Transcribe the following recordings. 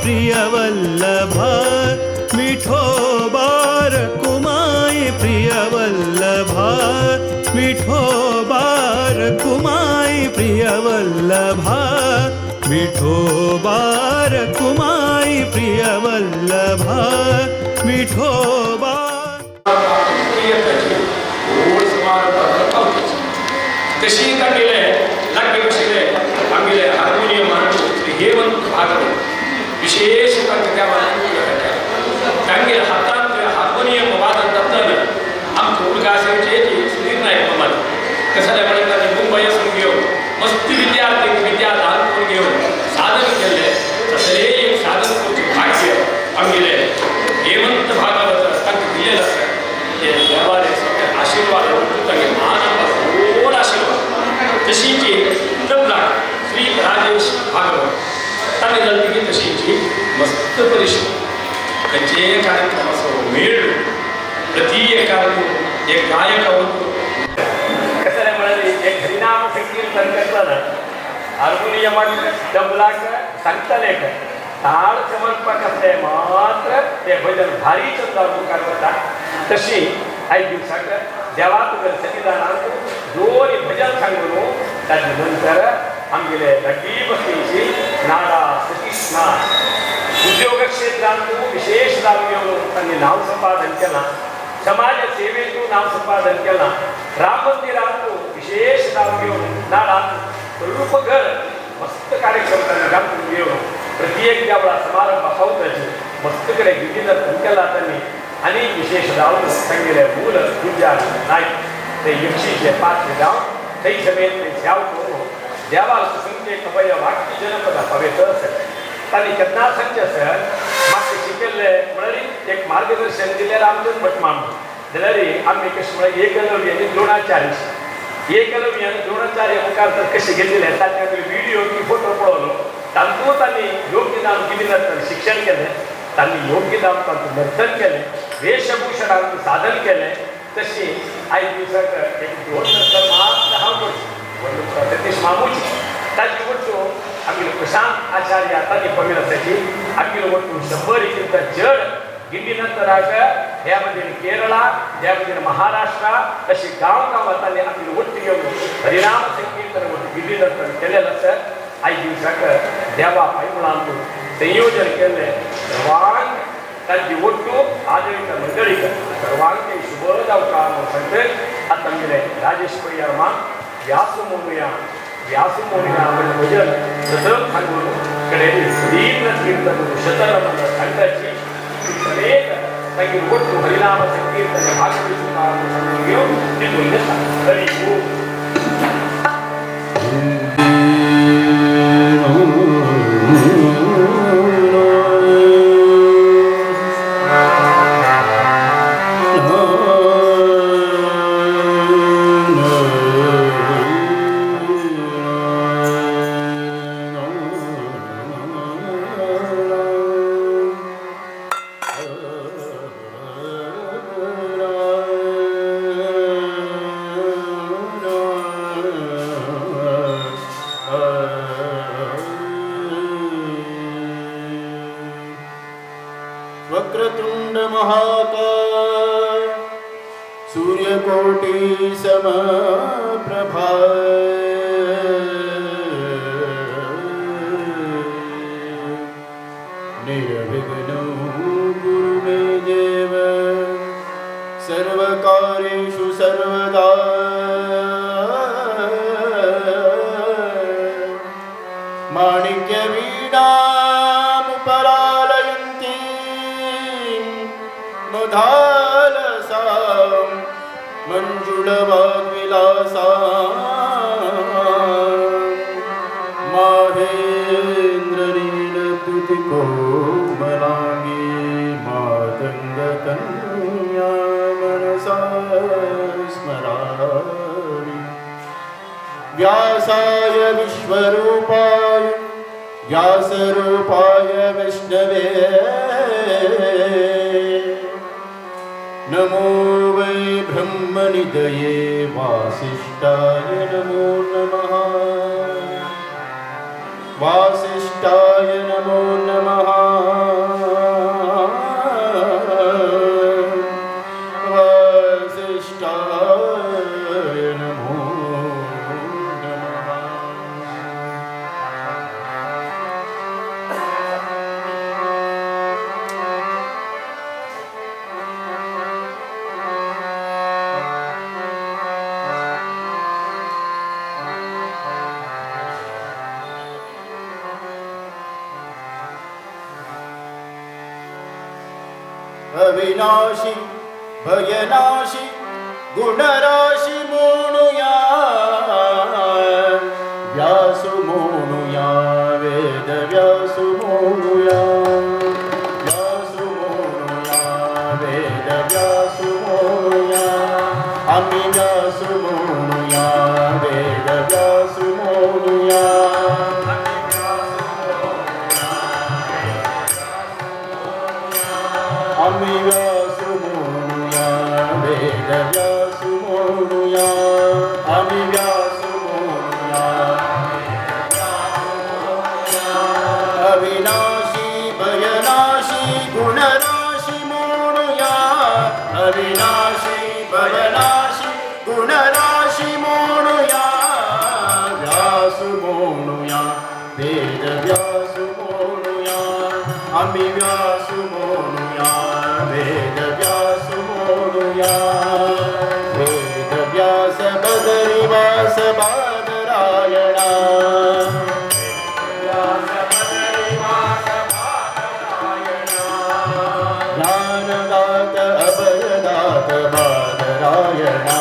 प्रिय वल्लभा विठोबा रखुमाई प्रिय वल्लभा विठोबा रखुमाई प्रिय वल्लभा विठोबा रखुमाई प्रिय वल्लभा विठोबा तशी तांगेले नाट्य कशेले आमगेले हार्मोनियम हेवंत भागवत विशेष त्या तांगे हातांत हार्मोनियम वादन करताना आमकां उलगासेचे सुधीर नायक मामात कसं म्हणटा मुंबई वचून घेवन मस्ती विद्या दान करून घेवन साधन केले तसले एक साधन करचे भाग्य आमगेले हेवंत भागवत तांकां दिलेलं आसा ते देवारे सगळे आशीर्वाद तांगे मान गोड आशीर्वाद तशीची तबला श्री राजेश भागवत ताणे जाल्ली तशीची मस्त परिश्रम खंयचे कार्यक्रम असो मेळ प्रति एक गायक कसं म्हणाले एक हरिनाम संकीर्तन करताना हार्मोनियमाक तबलाक सांगताले ताळ समर्पक असले मात्र ते भजन भारी चंदा मुखार वता तशी आयज दिवसाक देवाक सन्निधानांत दोन भजन सांगून ताजे नंतर आमगेले रड्डी बसतीची नाडा सतीश नाथ उद्योग क्षेत्रांत विशेष जाग घेवन तांणी नांव संपादन केलां समाज सेवेतून नांव संपादन केलां राम मंदिरांत विशेष जाग घेवन नाडांत रूपघर मस्त कार्यक्रम तांणी घालून घेवन प्रत्येक देवळा समारंभ खावताची मस्त कडेन गिरीनर्तन केलां तांणी आणि विशेष जावन तांगेले मूल गुज्जार नायक ते 105 गांव थंय समेत ते सेवा करून देवाक संख्येक भय वाक्य जनपदा पवित्र आसत तांणी केन्ना सांगचे सर म्हाका शिकयल्ले म्हळ्यार एक मार्गदर्शन दिलें रामचंद्र भट माम जाल्यार आमी कशें म्हळ्यार एकलव्य आनी द्रोणाचार्य एकलव्य आनी द्रोणाचार्य मुखार तर कशें गेल्ले ताचे व्हिडिओ की फोटो पळोवलो तातूंत तांणी योग्य नाम गिरीनर्तन शिक्षण केलें तांणी योग्य नाम तांचें नर्तन केलें वेशभूषणांत साधन केलें तशी आयज दिवसाक एक 2 नंतर मात्र हांव करचें सतीश मामूची ताची वस्तू आमगे प्रशांत आचार्य ताची पवीर आसाची आमगे वस्तू 100 जड गिंडी नंतराक ह्या मदीं केरळा ह्या मदीं महाराष्ट्रा अशी गांवांतांनी आमगे वट्ट घेवन हरिनाम संकीर्तन गिंडी नंतर केलेलें आसा आयज दिवसाक देवा पायमुळांत संयोजन केल्लें सर्वांक तांची वट्टू आदळीक मंडळीक सर्वांक शुभ जावका म्हूण सांगता आतां आमगेले राजेश परियार मा व्यास मोनुया म्हणजे भजन सतत सांगून कडेन सुदीर्घ कीर्तन शतरम सांगताची समेत तांची वट्टू हरिनाम संकीर्तन भागवत सुद्दां घेवन तितून हरी ओम वक्रतुंड महाकाय सूर्यकोटि समप्रभा निर्विघ्नं कुरु मे देव सर्वकार्येषु सर्वदा माणिक्यवीणामुपलालयन्ती मुधालसा मंजुळवाग्विलासा माहेन्द्रनीलद्युतिकोमलाङ्गी मातङ्गकन्या मनसा स्मरामि व्यासाय विश्वरूपाय व्यासरूपाय विष्णवे नमो वै ब्रह्मनिधये वासिष्ठाय नमो नमः वासिष्ठ वसिष्ठाय नमो नमः वसिष्ठाय नमो नमः अविनाशी भयनाशी गुणराशी मोणुया व्यासु मोणुया वेद व्यासु मोणुया व्यासु मोणुया वेद व्यासु मोणुया आम्ही व्यासु मोणुया वेद व्यासु मोणुया आम्ही व्यासु मोणुया वेद व्यासु मोणुया आम्ही व्यासु मोणुया अविनाशी भयनाशी गुणराशी मोणुया अविनाशी भयनाशी गुणराशी मोणुया व्यासु मोणुया वेद व्यासु मोणुया आम्ही व्यासु मोणुया वेद व्यासु मोणुया वेद व्यास बदरी वास बादरायणा ज्ञानदात अभयदात बादरायणा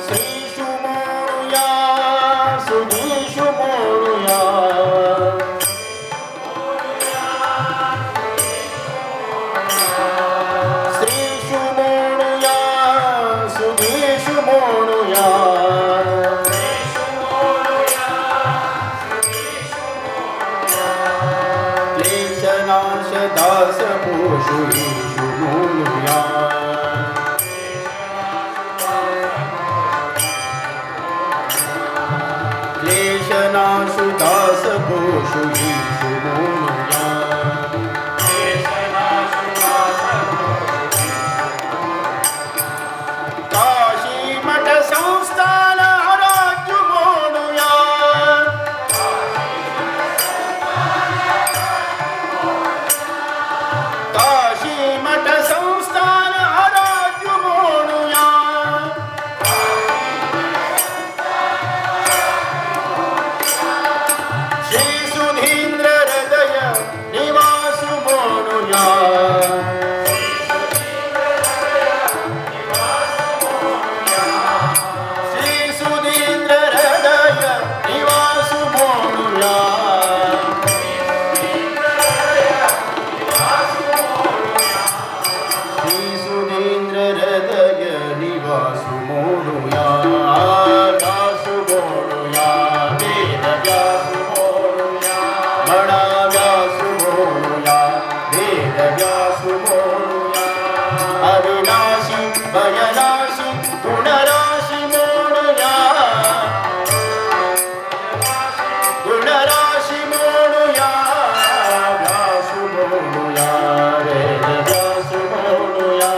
श्रीषु मोणुया सुधीषु मोणुया श्रीषु मोणुया सुधीषु मोणुया क्लेशनाश दास पोषु ईषु मोणुया क्लेशनाशु दास भूषु ईशु मोणुया काशी मठ संस्थान राज्य मोणुया काशी मठ संस्थान राज्य मोणुया श्री सुधींद्र हृदय निवासु मोणुया श्री सुधींद्र हृदय निवासु मोणुया श्री सुधींद्र हृदय निवासु मोणुया व्यासु मोणुया वेद व्यासु मोणुया मणा व्यासु मोणुया वेद व्यासु मोणुया अविनाशी भयनाशी गुणराशी मोणुया गुणराशी मोणुया व्यासु मोणुया वेद व्यासु मोणुया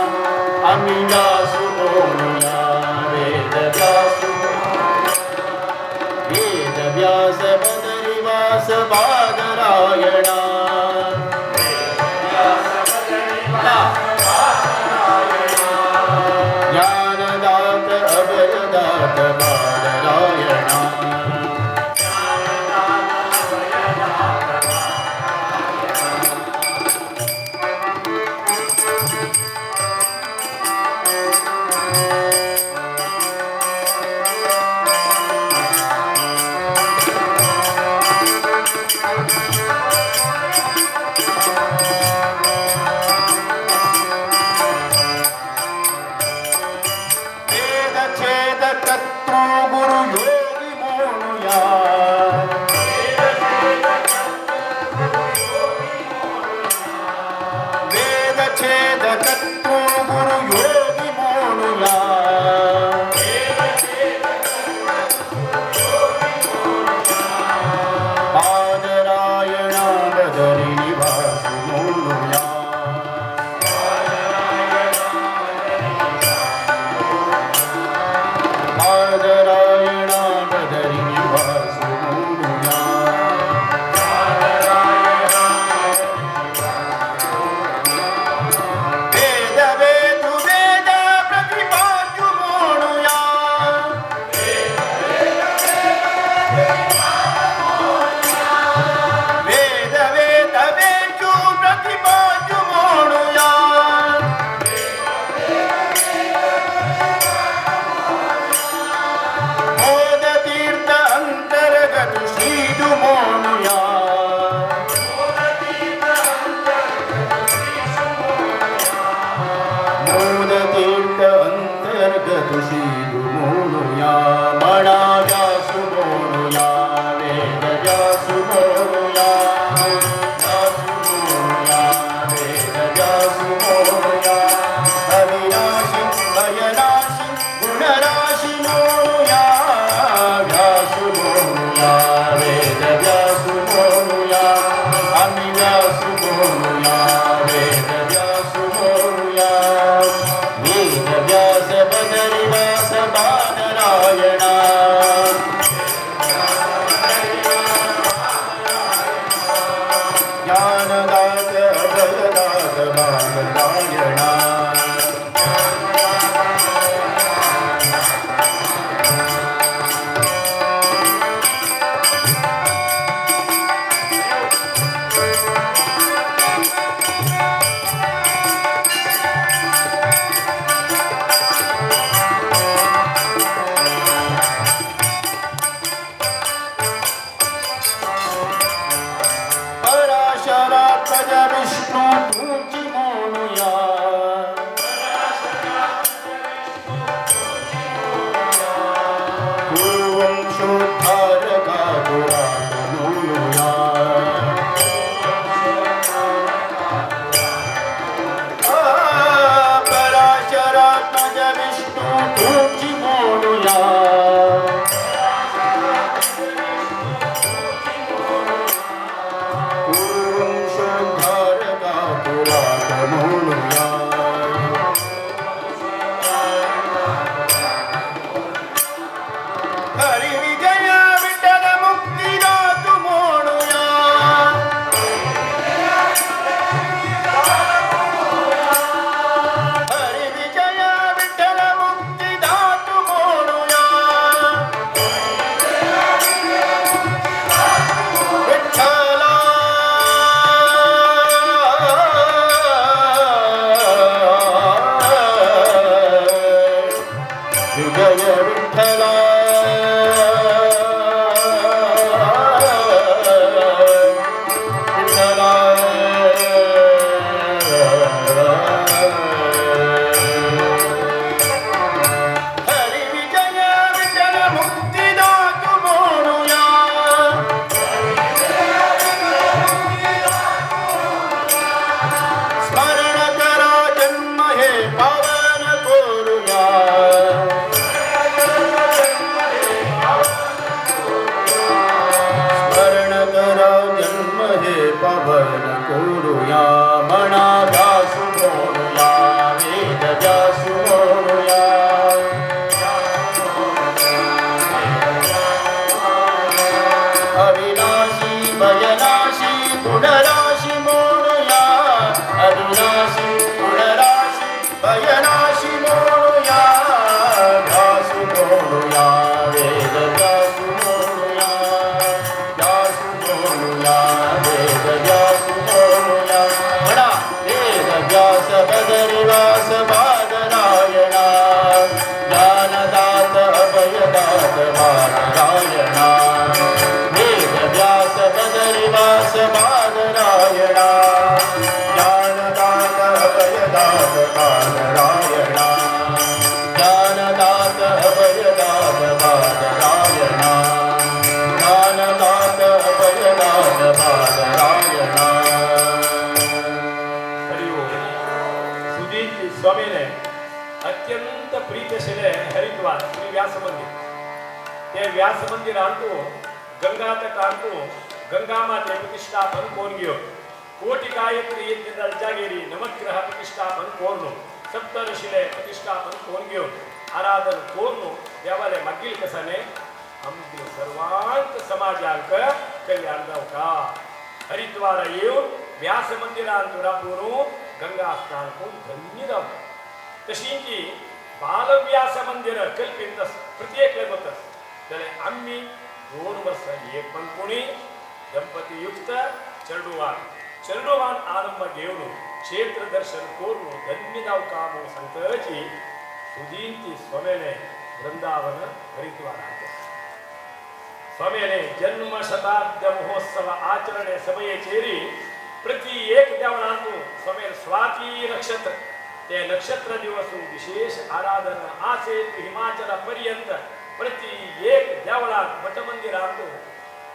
आम्ही व्यासु मोणुया वेद व्यासु वेद व्यास बदरी वास बादरायणा ज्ञानदात अभयदात बादरायणा बादरायणा पराशरात्मज विष्णू तुझी म्हणूया पूर्वंशोद्धारका पुराण म्हणूया पराशरात्मज विष्णू तुझी म्हणूया पूर्वंशोद्धारका पुराण म्हणूया हरी विजय विठ्ठल मुक्तिदातु म्हणूया हरी विजय विठ्ठल मुक्तिदातु म्हणूया विठ्ठला विजय विठ्ठला विठ्ठला हरी विजय विठ्ठल मुक्तिदातु म्हणूया स्मरण करा जन्म हे पावन करूया स्मरण करा जन्म हे पावन करूया मना दासु म्हणूया वेद व्यासु म्हणूया अविनाशी भयनाशी गुणराशी म्हणूया अविनाशी गुणराशी भयनाशी म्हणूया व्यासु म्हणूया वेद व्यासु म्हणूया व्यासु म्हणूया वेद व्यासु म्हणूया म्हणा वेद व्यास बदरिवास बादरायणा ज्ञानदात अभयदात बादरायणा वेद व्यास बदरिवास बादरायणा ज्ञानदात अभयदात बादरायणा ज्ञानदात अभयदात बादरायणा ज्ञानदात अभयदात बादरायणा सुधीर स्वामीने अत्यंत प्रीतशिले हरिद्वार श्री व्यास मंदिर ते व्यास मंदिर आणतो गंगा तट आणतो गंगा माते प्रतिष्ठापन कोण घेऊ कोटी गायत्री यज्ञ जागेरी नवग्रह प्रतिष्ठापन कोण सप्तऋषीले प्रतिष्ठापन कोण घेऊ आराधन कोण देवालय मागील कसाने आमचे सर्वांत समाजांक कल्याण जाऊ का हरिद्वार येऊन व्यास मंदिरात राबून गंगा स्नान करून धन्य जाऊ तशी बालव्यास मंदिर कल्पित प्रत्येक होत त्याला आम्ही 2 वर्ष एक पण कोणी दंपती युक्त चरडोवान आरंभ घेऊन क्षेत्र दर्शन करून धन्य जाऊ का म्हणून सांगताची सुधींची स्वामीने वृंदावन हरिद्वार स्वामीने जन्म शताब्द महोत्सव आचरणे समये चेरी प्रति एक देवळांतू स्वामी स्वाती नक्षत्र ते नक्षत्र दिवस विशेष आराधना आसे हिमाचल पर्यंत प्रति एक देवळात मठ मंदिरांतू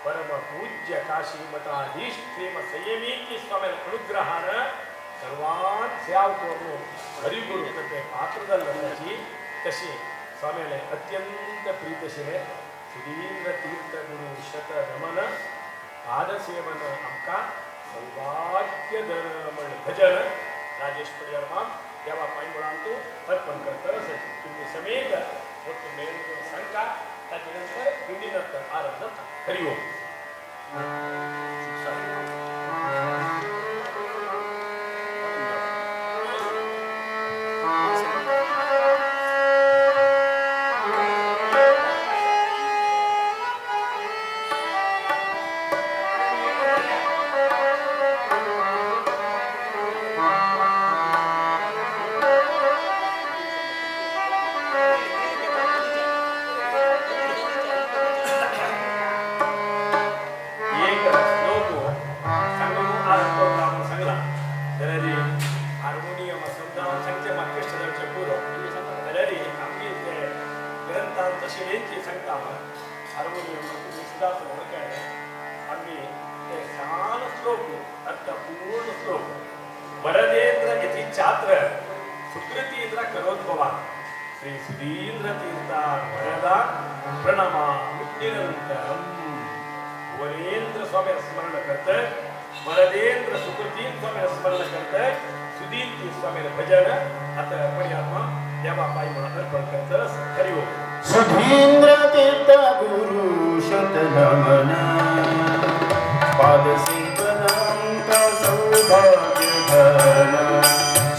परम पूज्य काशी मठाधीश प्रेम संयमी स्वामी अनुग्रहान सर्वान सेवा करून हरिगुरु कृपे पात्र झाल्याची तशी स्वामीने अत्यंत प्रीतशिले सुधींद्र तीर्थ गुरु शत नमन पादसेवन आमका सौभाग्य धर्मण भजन राजेश परिवारमा देवा पायंगुळांतू अर्पण करत तुम्ही समेत होत मेळ संका त्याच्यानंतर विधीनंतर आरंभ हरि ओम श्लोक अर्थपूर्ण श्लोक वरदेंद्र इति चात्र सुकृतींद्र करोद्भवा श्री सुधींद्र तीर्था वरदा प्रणमामि निरंतरम. वरेंद्र स्वामी स्मरण करत वरदेंद्र सुकृती स्वामी स्मरण करत सुधींद्र स्वामी भजन आता पर्यात्मा देवा पायी म्हणून अर्पण करत. हरि ओम. सुधींद्र तीर्थ गुरु शतनमन पादसेवनांक सौभाग्य धन.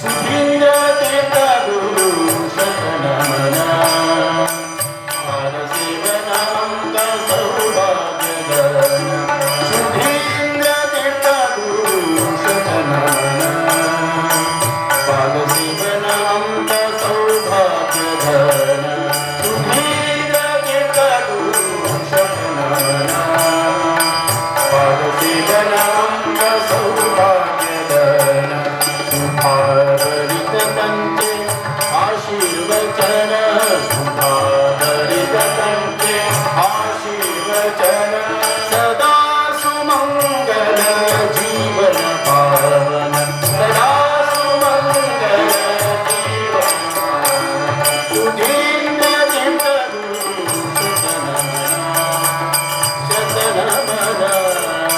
सुधींद्र तीर्थ गुरु शतनमन पादसेवनांक सौभाग्य धन. सुधींद्र तीर्थ गुरु शतनमन पादसेवनांक सौभाग्य धन. सदा सुमंगल जीवन पावन सदा सुमंगल जीवन सुधींद्र तीर्थ गुरु शतनमन शतनमन शतनमन.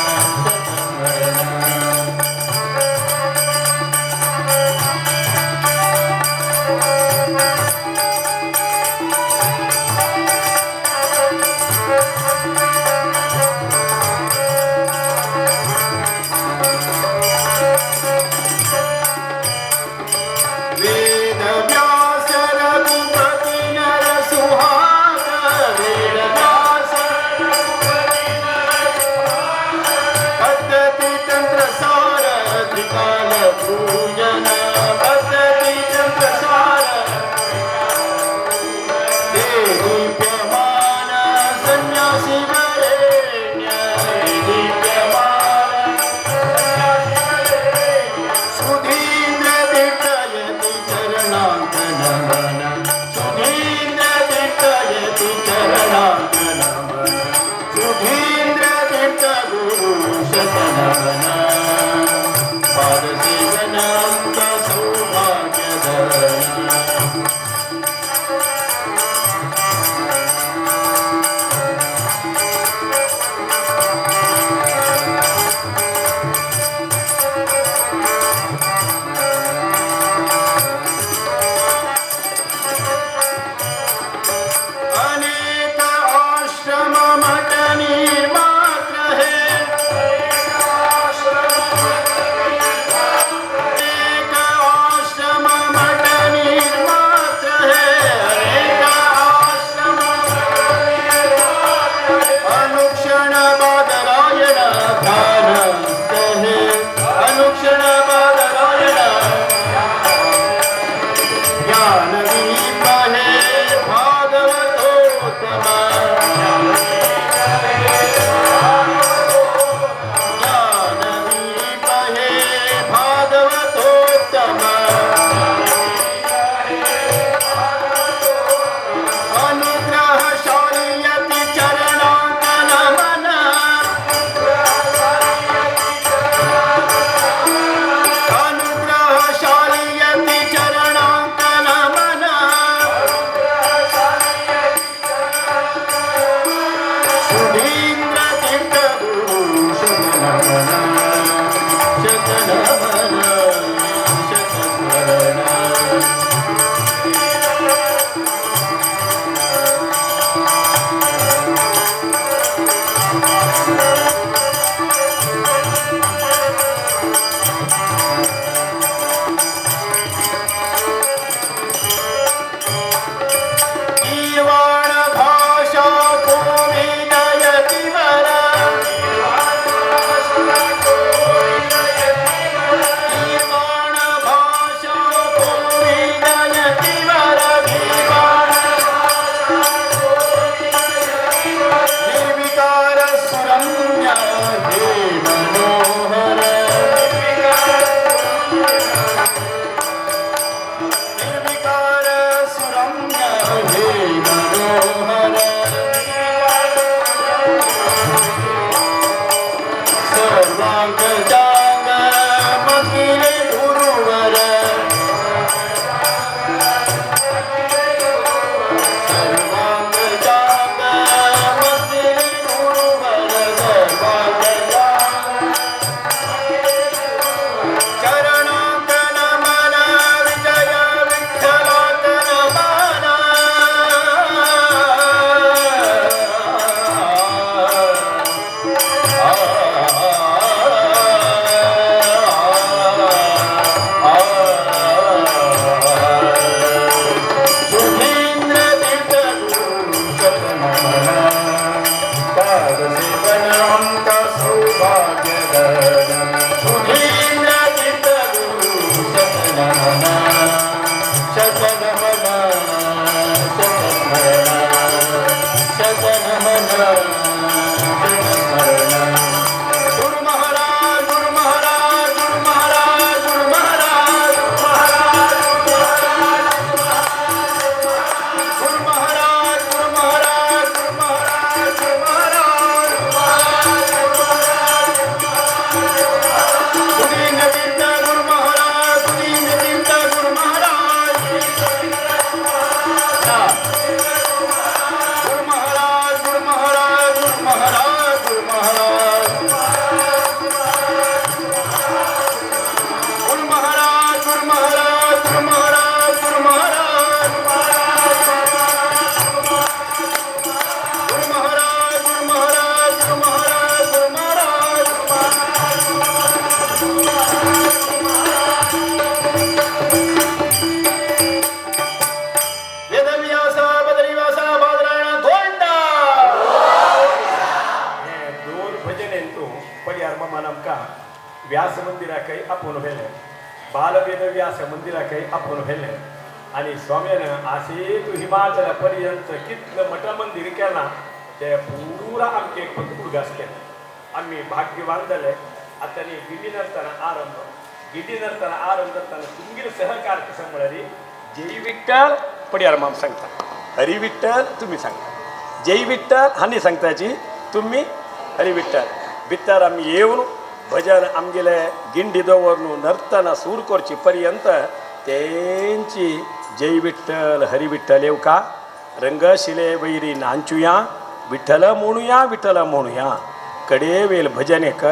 Good. भजने तू पड्यार ममा नमका व्यास मंदिरा काही आपण व्हेले बालवेद व्यास मंदिरा काही आपण व्हेले आणि स्वाम्यानं असे तू हिमाचल पर्यंत कितलं मठ मंदिर केला ते पुरा आमचे पतपूर घास केला आम्ही भाग्यवान झाले आता गिडी नर्तना आरंभ करताना तुमगीर सहकार कसं मिळाली जय विठ्ठल पड्यार माम सांगता हरी विठ्ठल तुम्ही सांगता जय विठ्ठल हानी सांगताची तुम्ही हरी विठ्ठल भितर आम्ही येऊन भजन आमगेले गिंडी दवरून नर्तना सूर करची पर्यंत त्यांची जय विठ्ठल हरी विठ्ठल येऊ का रंगशिले वैरी नांचूया विठ्ठल म्हणूया कडे वेल भजनेक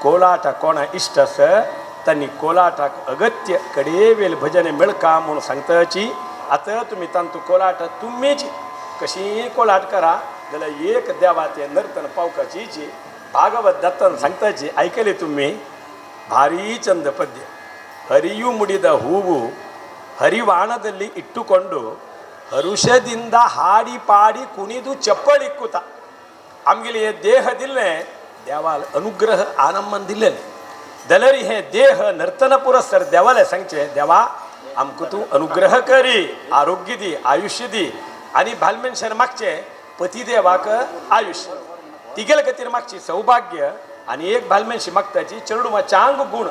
कोलाटा कोणा इष्ट अस त्यांनी कोलाटाक अगत्य कडे वेल भजने मिळका म्हणून सांगताची आता तुम्ही तांतू कोलाट तुम्हीच कशी कोलाट करा जाल्यार एक देवाचे नर्तन पावकाची जी भागवत दत्तन सांगताची ऐकले तुम्ही भारी चंद पद्य ಹರಿಯು ಮುಡಿದ ಹೂವು ಹರಿವಾಣದಲ್ಲಿ ಇಟ್ಟುಕೊಂಡು ಹರುಷದಿಂದ ಹಾಡಿ ಪಾಡಿ ಕುಣಿದು ಚಪ್ಪಳಿಕ್ಕುತ್ತ आमगेले हे देह दिले देवाल अनुग्रह आनंद दिले दलरी हे देह नर्तन पुरस्तर देवाला सांगचे देवा आमक तू अनुग्रह करी आरोग्य दी आयुष्य दी आणि भालमेनशर मागचे पतिदेवाक आयुष्य तिगेल गतीर मागची सौभाग्य आणि एक भालमेनशी मागताची चरडुमा चांग गुण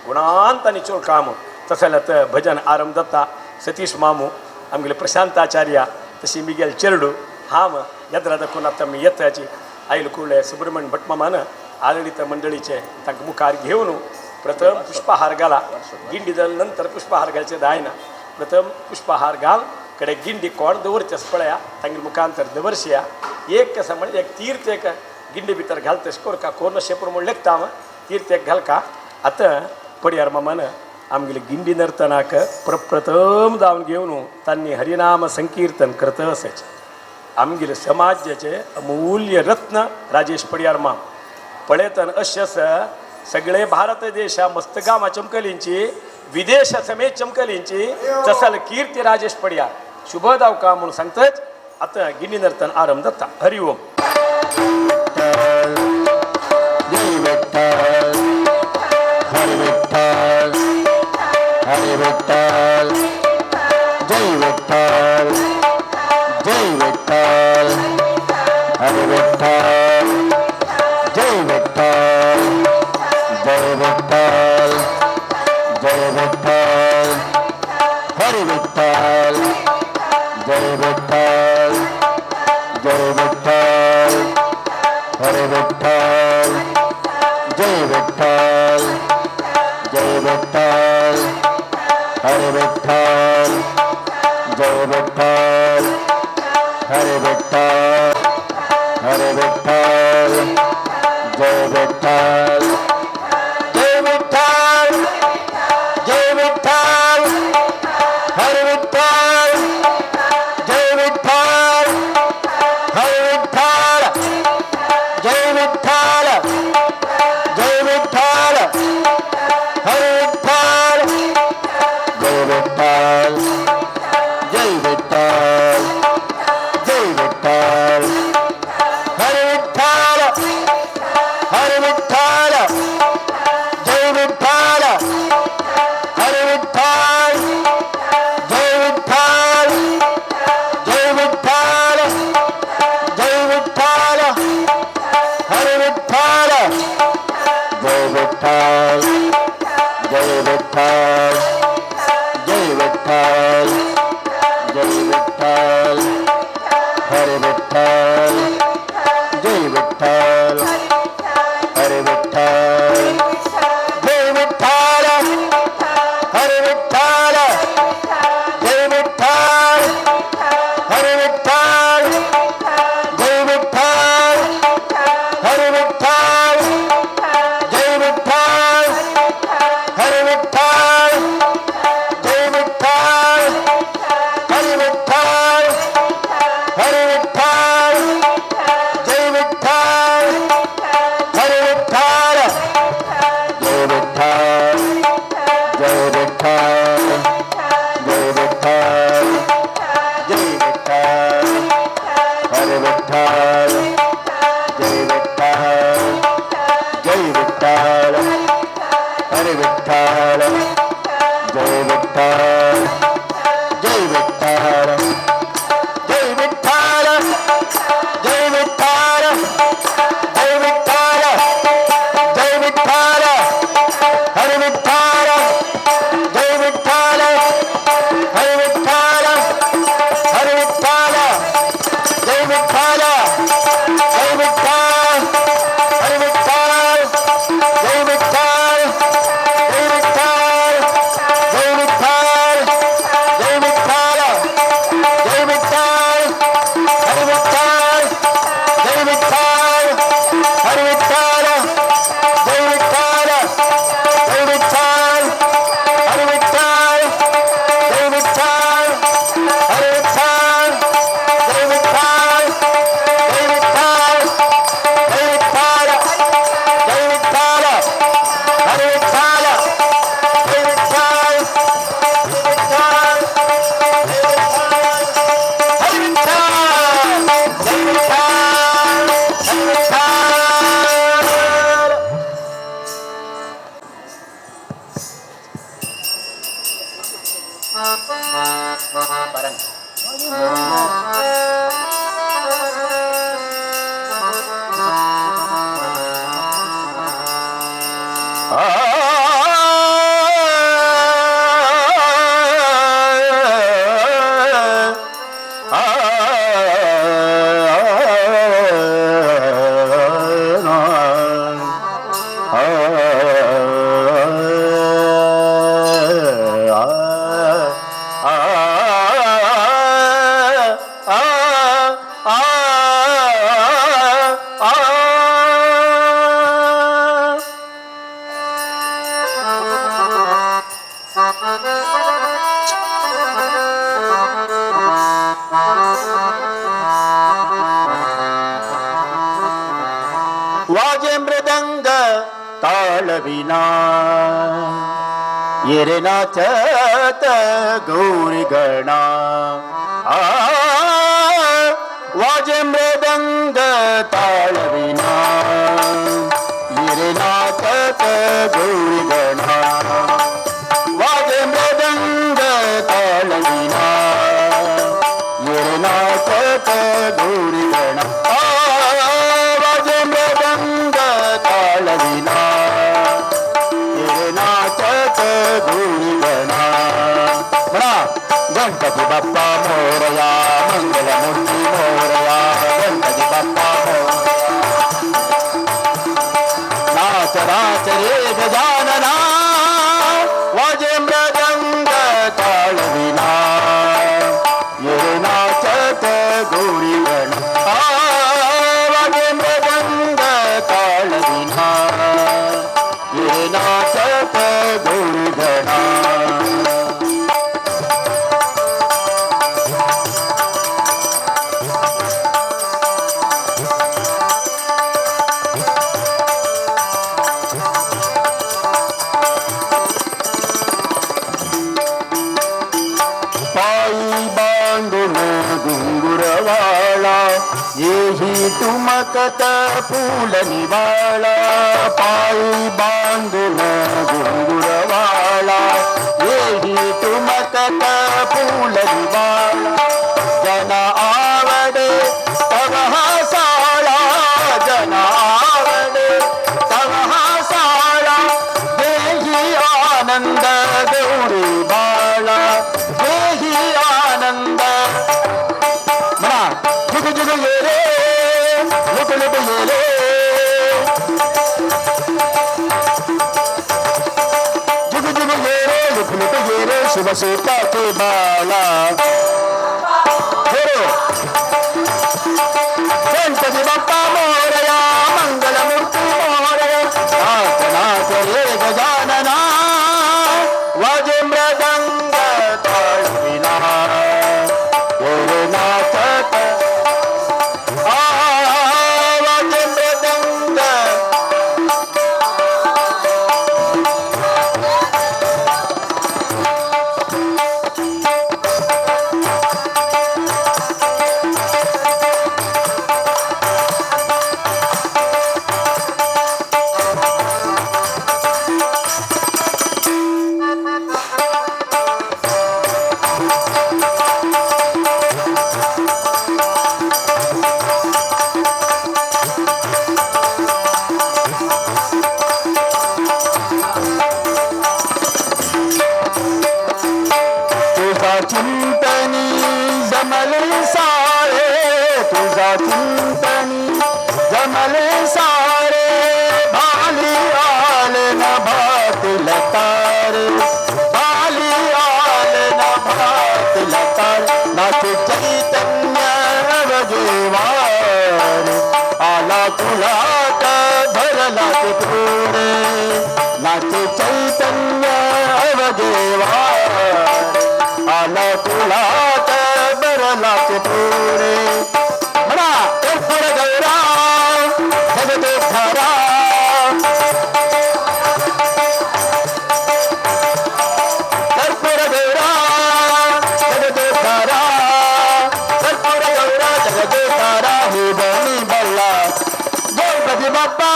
गुणांत आणि चोळ काम तसं तर भजन आरंभ दत्ता सतीश मामू आमगेले प्रशांताचार्य तशी मिगेल चेरडू हाम यद्रा दखून आता मी येताची आईल कुर्ले सुब्रमण्य भटमामान आळणीत मंडळीचे तांकां मुखार घेवन प्रथम पुष्पहार घाला गिंडी जाल नंतर पुष्पहार घालचे दायना प्रथम पुष्पहार घाल कडे गिंडी कोण दवरचेस पळया तांगे मुखांतर दवरशया एक कसं म्हणजे एक तीर्थ एक गिंडी भितर घालतेस कोरका कोर्ण शेपूर म्हण लेखता तीर्थ एक घालका आता पड्यार मामान आमगेले गिंडी नर्तनाक प्रप्रथम जावन घेवन तांणी हरिनाम संकीर्तन करत असायचे आमगेले समाजाचे अमूल्य रत्न राजेश पड्यार माम पळयतन अशेस सगळे भारत देशा मस्तगामा चमकलींची विदेश समेत चमकलींची तसल कीर्ती राजेश पड्यार शुभ दावका म्हणून सांगतच आता गिंडी नर्तन आरंभ दत्ता हरि ओम हरे विठ्ठल जय विठ्ठल जय विठ्ठल हरे विठ्ठल जय विठ्ठल जय विठ्ठल जय विठ्ठल हरे विठ्ठल जय विठ्ठल जय विठ्ठल हरे विठ्ठल जय विठ्ठल जय विठ्ठल हरे विठ्ठल जय विठ्ठल हरे विठ्ठल हरे विठ्ठल जय विठ्ठल जय विठ्ठल जय विठ्ठल हरे विठ्ठल जय विठ्ठल हरे विठ्ठल जय विठ्ठल जय विठ्ठल हरे विठ्ठल जय विठ्ठल जय विठ्ठल जय विठ्ठल हरे विठ्ठल हरे विठ्ठल जय विठ्ठल हरे विठ्ठल जय विठ्ठल जय विठ्ठल जय विठ्ठल हरे विठ्ठल जय विठ्ठल जय विठ्ठल जय विठ्ठल जय विठ्ठल हरे विठ्ठल जय विठ्ठल हरे विठ्ठल जय विठ्ठल हरे विठ्ठल जय विठ्ठल हरे विठ्ठल जय विठ्ठल हरे विठ्ठल जय विठ्ठल ताळविना ये रे नाचत गौरी गणा वाजे मृदंग ताळविना ये रे नाचत गौरी गणा वाजे मृदंग ताळविना ये रे नाचत गौरी गणा वाजे मृदंग ताळविना ये रे नाचत गौरी गणा म्हणा गणपती बाप्पा मोरया मंगलमूर्ती मोरया गणपती बाप्पा मोरया नाच नाच रे गजानना वाजे मृदंग ताळविना ये रे नाचत गौरी गणा वाजे मृदंग ताळविना ये रे नाचत गौरी गणा पायी बांधून घुंगुरवाळा येही तुमकत फूल निवाळा पायी बांधून घुंगुरवाळा येही तुमकत फूल निवाळा जन आवडे तव हा साळा जन आवडे तव हा साळा देही आनंद गौरी बाळा देही आनंद म्हणा जुग जुग ये रे लुट लुट ये रे जुग जुग ये रे लुट लुट ये रे शुभ सीता के बाला गणपती बाप्पा मोरया मंगलमूर्ती मोरया नाच नाच रे गजानना वाजे मृदंग ताळविना ये रे नाचत वाजे मृदंग तुझा चिंतनी जमले सारे तुझा चिंतनी जमले सारे भाली आले न भात लतारे भाली आले न भात लतारे नाच चैतन्य वजेवार आला तुला धरला ते पुढे नाच चैतन्य वजेवार आला तुला बरला ते पुढे म्हणा कर्पूर गौरा जगदोद्धारा कर्पूर गौरा जगदोद्धारा कर्पूर गौरा जगदोद्धारा हे बनी बल्ला गणपती बाप्पा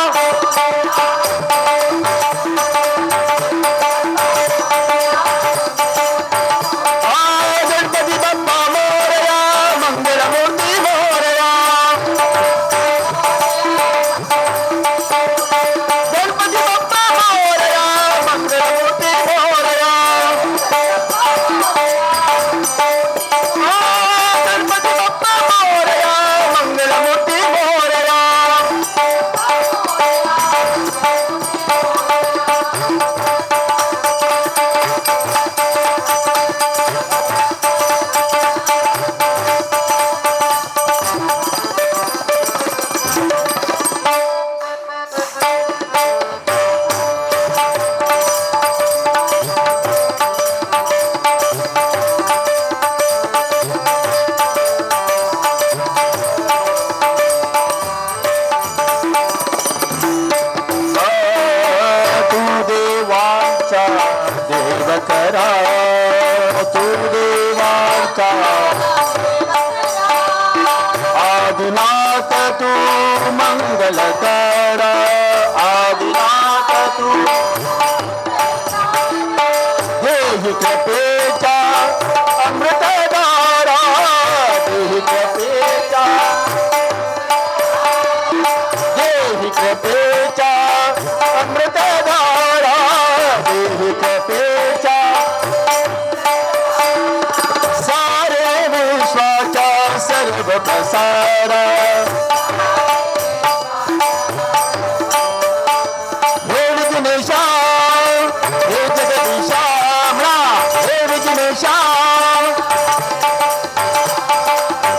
गणपती बाप्पा करा तू देवाचा आदिनाथ तू मंगल करा आदिनाथ तू देहि कृपेचा अमृतधारा देहि कृपेचा देहि कृपेचा अमृतधारा देहि कृपेचा सारे विश्वाचा सर्व प्रसारा हे विघ्नेशा हे जगदीशा म्हणा हे विघ्नेशा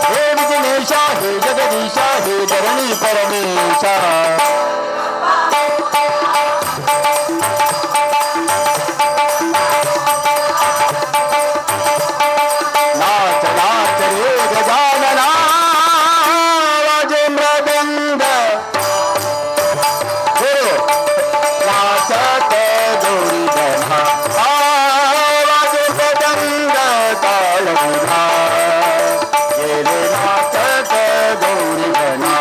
हे विघ्नेशा हे जगदीशा हे धरणी परमेशा नाच नाच रे गजानना वाजे मृदंग नाचत गौरी गणा वाजे मृदंग ताळमुधा गेले नाचत गौरी गणा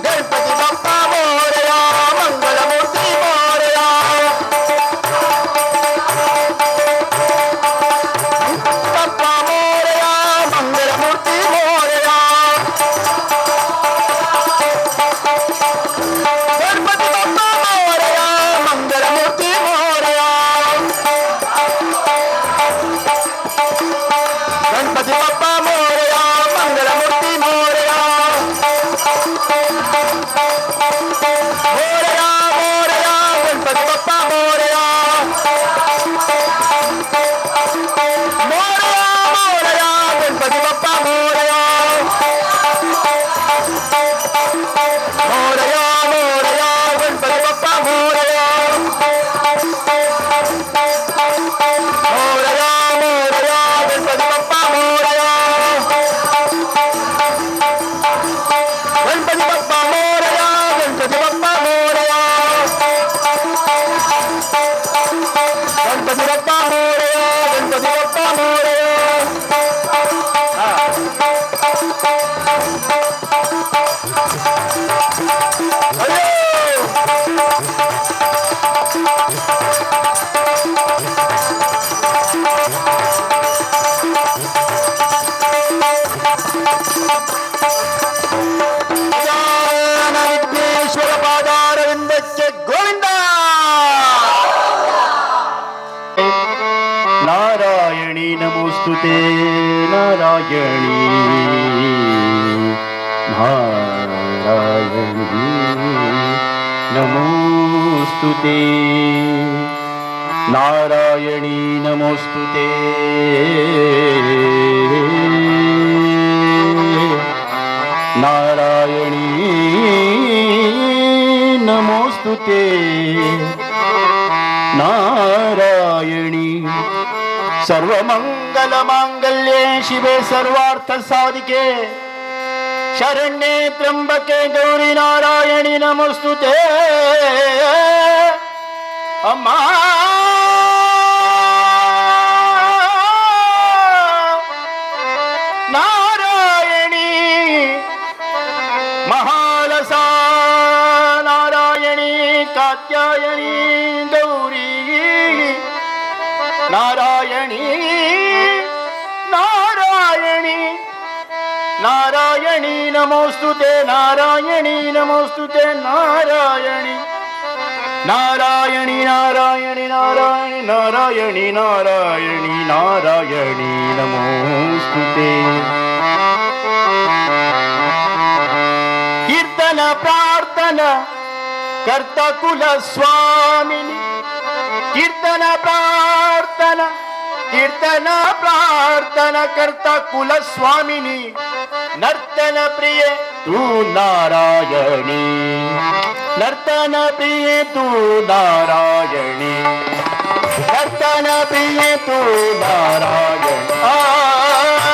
गणपती बाप्पा मोरया मंगलमूर्ती मोरया बाप्पा मोरया मंगलमूर्ती मोरया गणपती बाप्पा मोरया मंगलमूर्ती मोरया गणपती बाप्पा मोरया मंगलमूर्ती मोरया मोरया मोरया गणपती बाप्पा मोरया मोरया मोरया गणपती बाप्पा मोरया मोरया मोरया गणपती बाप्पा मोरया मोरया मोरया गणपती बाप्पा मोरया गणपती बाप्पा मोरया गणपती बाप्पा मोरया गणपती बाप्पा मोरया गणपती बाप्पा मोरया हॅलो गजानन विघ्नेश्वर पादारविंदस्य गोविंद नारायणी नमोस्तुते नारायणी नारायणी नमोस्तुते नारायणी नमोस्तुते नारायणी नमोस्तुते नारायणी सर्वमंगल मांगल्ये शिवे सर्वार्थ साधिके शरण्ये त्र्यंबके गौरी नारायणी नमोस्तुते अम्मा नारायणी महालसा नारायणी कात्यायनी गौरी नारायणी नारायणी नारायणी नमोस्तुते नारायणी नमोस्तुते नारायणी नारायणी नारायणी नारायणी नारायणी नारायणी नारायणी नमोस्तुते कीर्तन प्रार्थना कर्ता कुल स्वामिनी कीर्तन प्रार्थना कर्ता कुल स्वामिनी नर्तन प्रिय तू नारायणी नर्तन प्रिय तू नारायणी नर्तन प्रिय तू नारायणी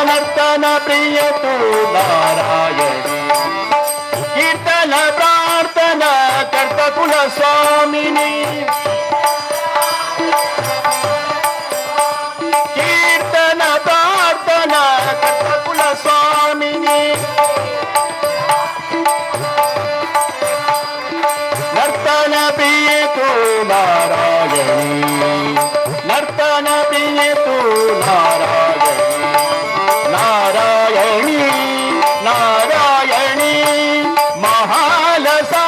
नर्तन प्रिय तू नारायणी कीर्तन प्रार्थना कर्ता कुल स्वामिनी तू नारायणी नारायणी नारायणी महालसा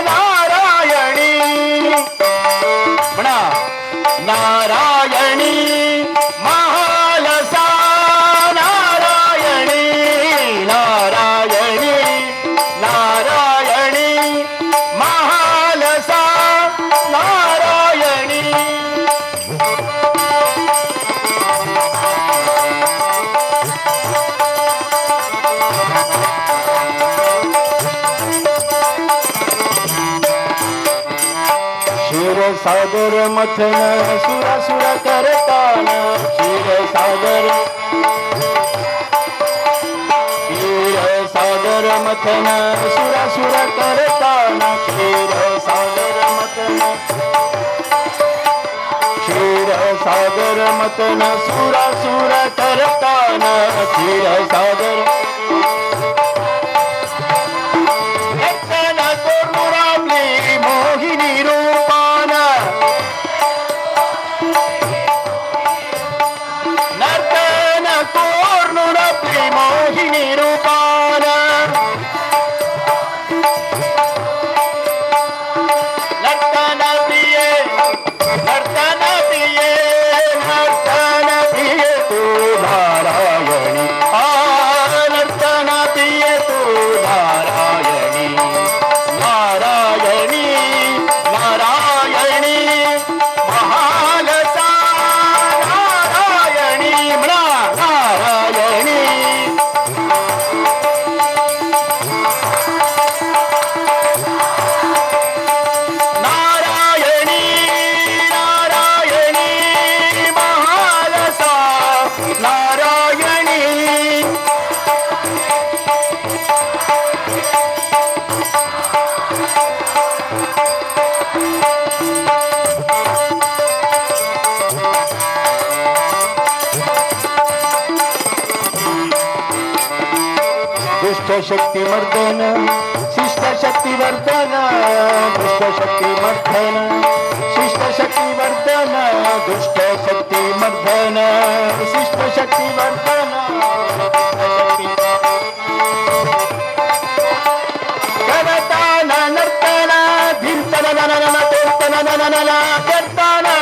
नारायणी म्हणा नारायणी महालसा नारायणी नारायणी नारायणी महालसा नारायणी क्षीरसागर मथन सुरासुर करताना क्षीरसागर मथन सुरासुर करताना क्षीरसागर मथन सुरासुर करताना क्षीरसागर मोहिनी रूपान नर्तन कोर्नुरपी मोहिनी रूपान नर्तन प्रिये नर्तन प्रिये नर्तन प्रिये तू नारायणी नर्तन प्रिये तू नारायणी नारायणी नारायणी महालसा नारायणी म्हणा नारायणी नारायणी नारायणी महालसा नारायणी दुष्ट शक्ती मर्दन शिष्ट शक्ती वर्धन दुष्ट शक्ती मर्दन शिष्ट शक्ती वर्धन दुष्ट शक्ती मर्दन शिष्ट शक्ती वर्धन करताना नर्तना धिंतना ननना तोंतना ननना करताना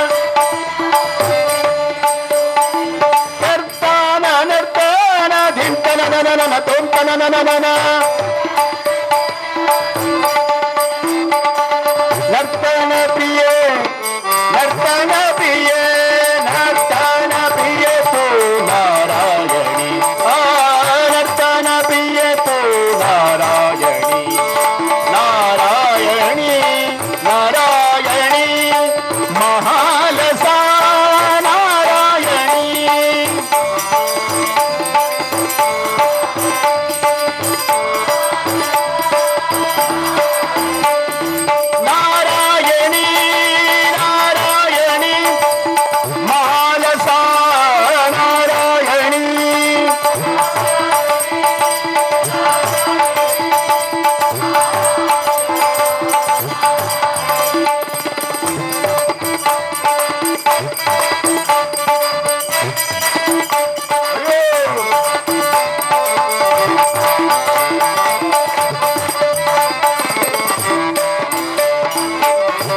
करताना नर्तना धिंतना ननना तोंतना ननना नर्तन प्रिये नर्तन प्रिये नर्तन प्रिये तू नारायणी नर्तन प्रिये तू नारायणी नारायणी नारायणी महालसा नारायणी नारायणी नारायणी महालसा नारायणी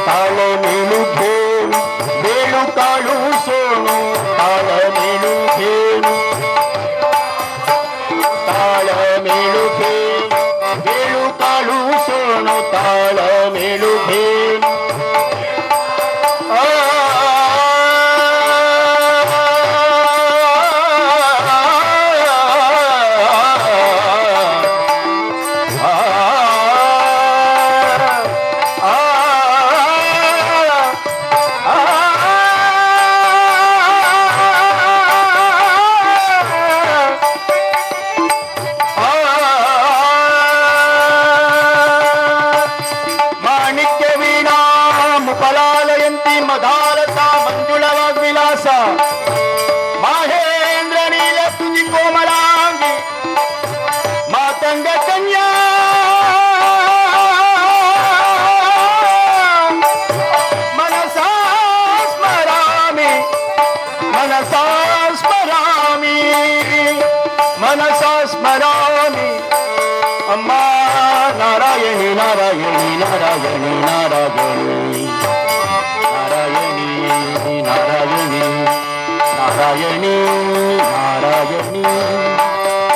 ताळ मेलू घेऊन वेळू काढू सोनू ताळ मेलू घेऊन ताळ मेलू घेऊन वेळू काढू सोनू ताळ मेलू घेऊन माणिक्य वीणा ನಾರಾಯಣಿ ನಾರಾಯಣಿ ನಾರಾಯಣಿ ನಾರಾಯಣಿ ನಾರಾಯಣಿ ನಾರಾಯಣಿ ನಾರಾಯಣಿ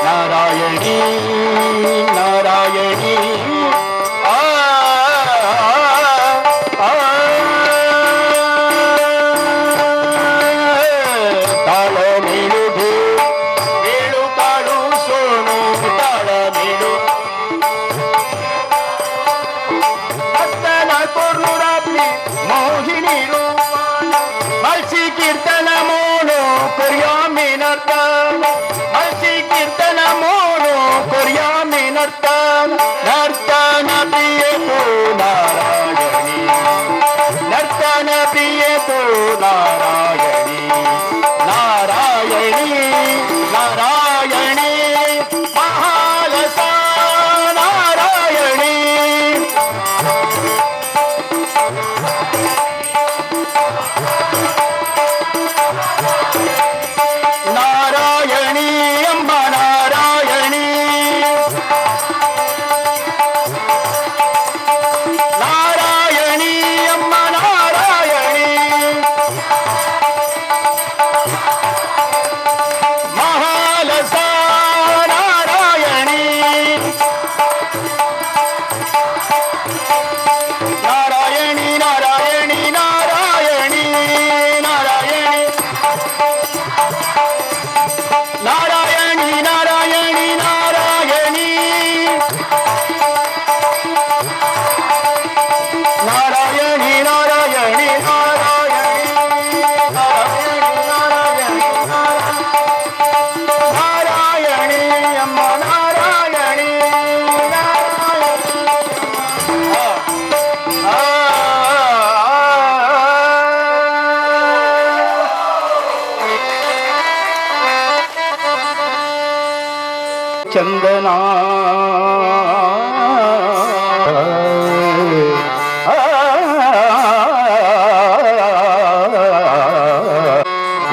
ನಾರಾಯಣಿ ನಾರಾಯಣಿ ಆ ತಾಳ ಮೇಳುದು ಮೇಳು ತಾಳು ಸೋನು ತಾಳ ಮೇಳು ಭಕ್ತನ ಕೊರ್ನುರಾತ್ರಿ ಮೋಹಿನಿ ಮಲ್ಸಿ ಕೀರ್ತನ ಮೋನು ಕೊರ್ಯಾಮಿ ನರ್ತ ಮಲ್ಸಿ ಕೀರ್ತನ ಮೋನು ಕೊರ್ಯಾಮಿ ನರ್ತ ನರ್ತನ ಪ್ರಿಯತು ನಾರಾಯಣಿ ನರ್ತನ ಪ್ರಿಯತು ನಾರಾಯಣಿ ನಾರಾಯಣಿ ನಾರಾಯಣಿ ಮಹಾಲಸ ನಾರಾಯಣಿ ನಾರಾಯಣಿ ಎಂಬ ನಾರಾಯಣಿ ನಾರಾಯಣಿ ಎಂಬ ನಾರಾಯಣಿ ಮಹಾಲಸ ನಾರಾಯಣಿ ನಾರಾಯಣಿ ನಾರಾಯಣಿ ನಾರಾಯಣಿ ನಾರಾಯಣಿ ನಾರಾಯಣಿ ನಾರಾಯಣಿ ನಾರಾಯಣಿ ನಾರಾಯಣಿ ನಾರಾಯಣಿ ನಾರಾಯಣಿ ನಾರಾಯಣಿ ಅಮ್ಮ ನಾರಾಯಣಿ ಚಂದನ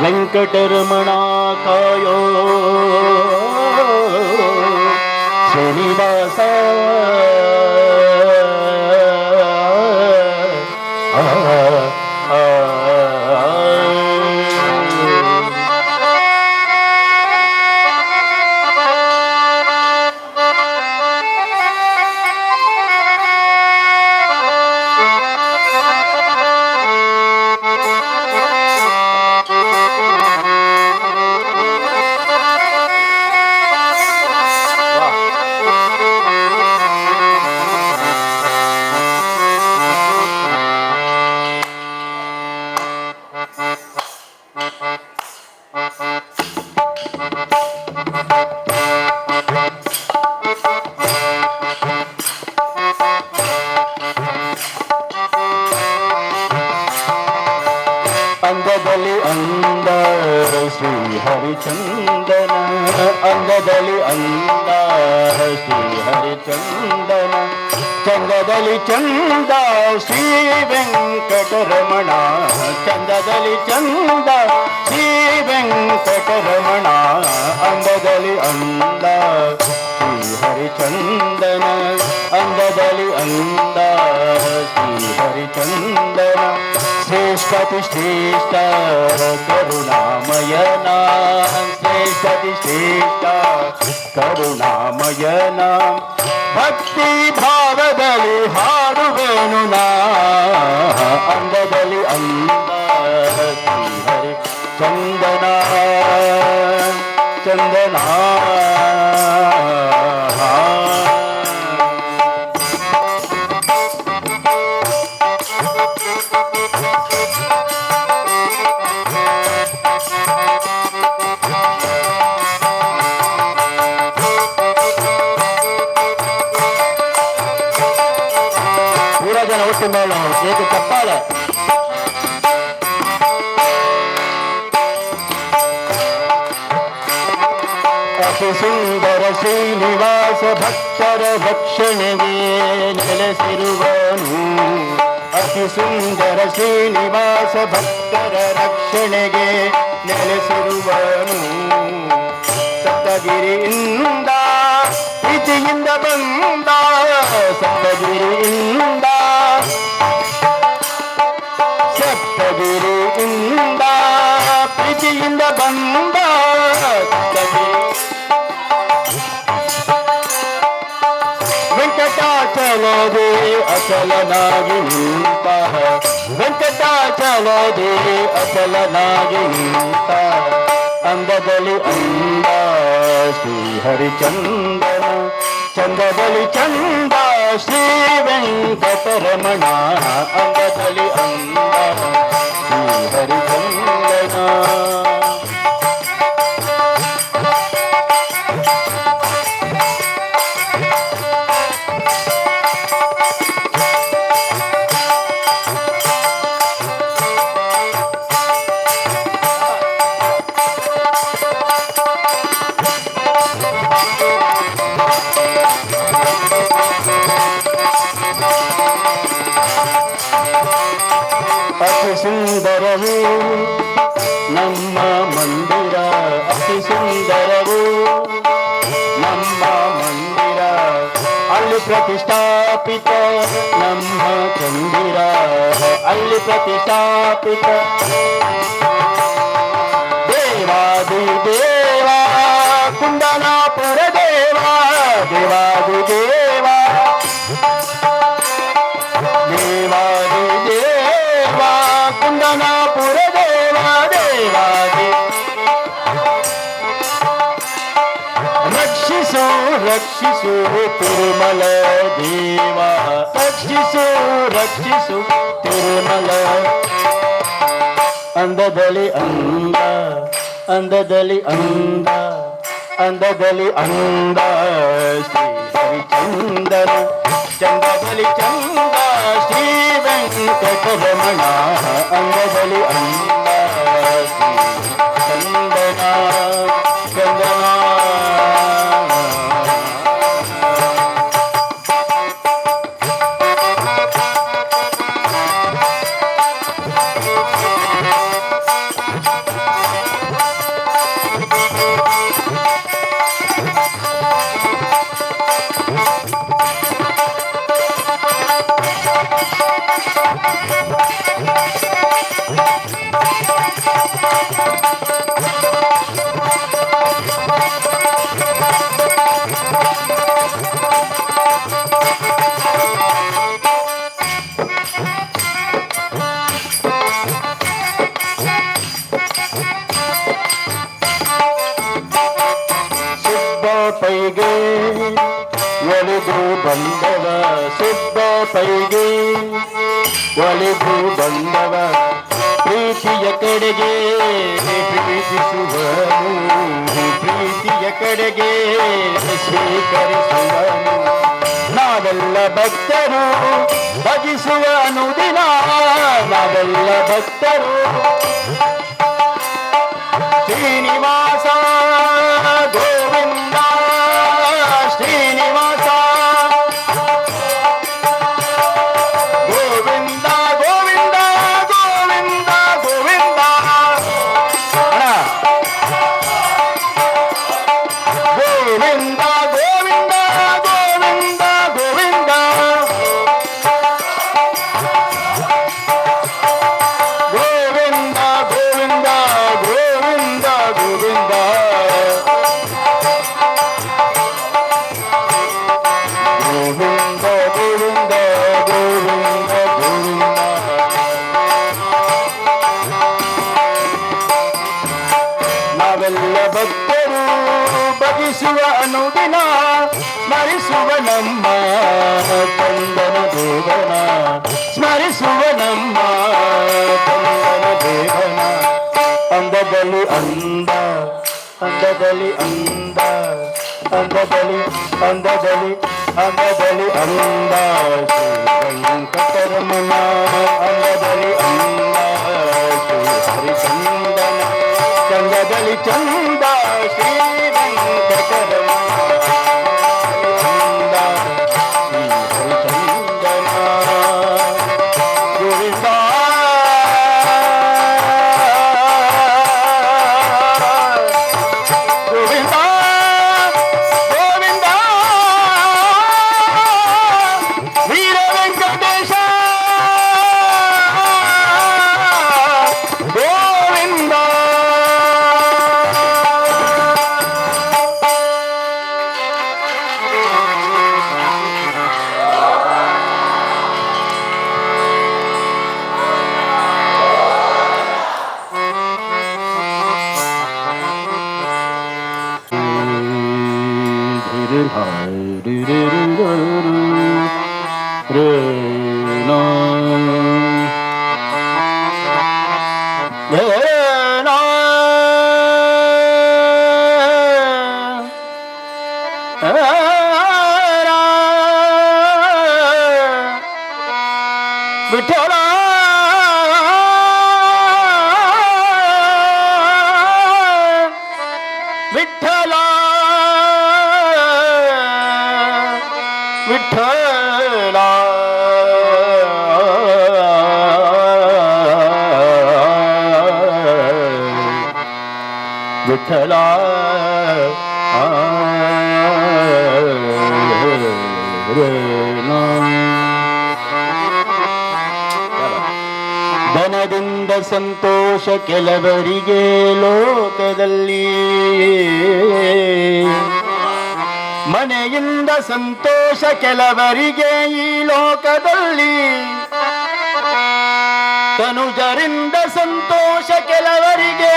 ವೆಂಕಟರಮಣ ಕಾಯೋ ಶ್ರೀನಿವಾಸ ಅಂಗದಲ್ಲಿ ಅಂದ ಶ್ರೀ ಹರಿಚಂದನ ಅಂಗದಲ್ಲಿ ಅಂದ ಶ್ರೀ ಹರಿಚಂದನ ಚಂದದಲ್ಲಿ ಚಂದ ಶ್ರೀ ವೆಂಕಟರಮಣ ಚಂದದಲ್ಲಿ ಚಂದ ಶ್ರೀ ವೆಂಕಟರಮಣ ಅಂಗದಲ್ಲಿ ಅಂದ ಶ್ರೀ ಹರಿಚಂದನ ಅಂಗದಲ್ಲಿ ಅಂದ ಶ್ರೀ ಹರಿಚಂದನ ಶ್ರೇಷ್ಠತಿ ಶ್ರೇಷ್ಠ ಕರುಣಾಮಯನ ಶ್ರೇಷ್ಠತಿ ಶ್ರೇಷ್ಠ ಕರುಣಾಮಯನ ಭಕ್ತಿ ಭಾವದಲ್ಲಿ ಹಾಡುವೆನು ನಾ ಅಂದದಲ್ಲಿ ಅಂದ ಶ್ರೀ ಹರಿ ಚಂದನ ಚಂದನ ಜನ ಒಟ್ಟು ಮೇಳ ಏಕ ಚಪ್ಪಾಳೆ ಅತಿ ಸುಂದರ ಶ್ರೀನಿವಾಸ ಭಕ್ತರ ಭಕ್ಷಣೆಗೆ ನೆಲೆಸಿರುವನು ಅತಿ ಸುಂದರ ಶ್ರೀನಿವಾಸ ಭಕ್ತರ ರಕ್ಷಣೆಗೆ ನೆಲೆಸಿರುವನು ಸಪ್ತಗಿರಿಯಿಂದ ಪ್ರೀತಿಯಿಂದ ಬಂದ ಸಪ್ತಗಿರಿಯಿಂದ ಸಪ್ತಗಿರಿಯಿಂದ ಪ್ರೀತಿಯಿಂದ ಬಂದ ವೆಂಕಟಾಚಲದೇ ಅಚಲನಾಗಿ ನಿಂತ ವೆಂಕಟಾಚಲದೇ ಅಚಲನಾಗಿ ನಿಂತ ಅಂದದಲ್ಲಿ ಅಂದ ಶ್ರೀ ಹರಿಚಂದನ ಚಂದದಲ್ಲಿ ಚಂದ ಶ್ರೀ ವೆಂಕಟರಮಣ ಅಂದದಲ್ಲಿ ಅಂದ ಶ್ರೀ ಹರಿಚಂದನ ಅತಿ ಸುಂದರವು ನಮ್ಮ ಮಂದಿರ ಅತಿ ಸುಂದರವು ನಮ್ಮ ಮಂದಿರ ಅಲ್ಲಿ ಪ್ರತಿಷ್ಠಾಪಿತ ನಮ್ಮ ಚಂದಿರ ಅಲ್ಲಿ ಪ್ರತಿಷ್ಠಾಪಿತ ದೇವಾದಿ ದೇವ ಕುಂದನಾಪುರ ದೇವ ದೇವಾದಿ ದೇವ ದೇವಾದಿ ದೇವ ಕುಂದನಾಪುರ ದೇವ ದೇವಾದಿ ರಕ್ಷಿಸು ರಕ್ಷಿಸು ತಿರುಮಲ ದೇವ ರಕ್ಷಿಸು ರಕ್ಷಿಸು ತಿರುಮಲ ಅಂದದಲ್ಲಿ ಅಂದ ಅಂದದಲ್ಲಿ ಅಂದ ಅಂದದಲ್ಲಿ ಅಂದ ಶ್ರೀ ಹರಿಚಂದನ ಚಂದದಲ್ಲಿ ಚಂದ ಶ್ರೀ ವೆಂಕಟರಮಣ ಅಂದದಲ್ಲಿ ಅಂದ ಶ್ರೀ ಚಂದನ ಚಂದನ ಪೈಗೆ ಒಲಿದು ಬಂದವ ಸಿದ್ಧ ಪೈಗೆ ಒಲಿದು ಬಂದವ ಪ್ರೀತಿಯ ಕಡೆಗೆ ಪ್ರೀತಿಸುವನು ಪ್ರೀತಿಯ ಕಡೆಗೆ ಸ್ವೀಕರಿಸುವನು ನಾವೆಲ್ಲ ಭಕ್ತರು ಭಜಿಸುವ ಅನುದಿನ ನಾವೆಲ್ಲ ಭಕ್ತರು ಶ್ರೀನಿವಾಸ ಗೋವಿಂದ ಶ್ರೀನಿವಾಸ ಗೋವಿಂದ ಗೋವಿಂದ ಗೋವಿಂದ ಗೋವಿಂದ ಗೋವಿಂದ ಗೋವಿಂದ ಗೋವಿಂದ ಗೋವಿಂದ ಗೋವಿಂದ ಗೋವಿಂದ ಗೋವಿಂದ ಗೋವಿಂದ ನಾವೆಲ್ಲ ಭಕ್ತರು ಭಜಿಸುವ ಅನುದಿನ ಸ್ಮರಿಸುವ ನಮ್ಮ ಚಂದನ ದೇವನ ಸ್ಮರಿಸುವ ನಮ್ಮ ಚಂದನ ದೇವನ ಅಂದದಲ್ಲಿ ಅಂದ ಅಂದದಲ್ಲಿ ಅಂದ ಅಂದದಲ್ಲಿ ಅಂದದಲ್ಲಿ ಅಂದದಲ್ಲಿ ಅಂದ ಶ್ರೀ ವೆಂಕಟರಮಣ ಅಂದದಲ್ಲಿ ಅಂದ ಶ್ರೀ ಹರಿಚಂದನ ಚಂದದಲ್ಲಿ ಚಂದ ಶ್ರೀ ವೆಂಕಟರಮಣ ಅಂದ ಶ್ರೀ ಹರಿಚಂದನ ಗೋವಿಂದ ಗೋವಿಂದ ಗೋವಿಂದ विठ्ठला विठ्ठला विठ्ठला विठ्ठला ಧನದಿಂದ ಸಂತೋಷ ಕೆಲವರಿಗೆ ಲೋಕದಲ್ಲಿ ಮನೆಯಿಂದ ಸಂತೋಷ ಕೆಲವರಿಗೆ ಈ ಲೋಕದಲ್ಲಿ ತನುಜರಿಂದ ಸಂತೋಷ ಕೆಲವರಿಗೆ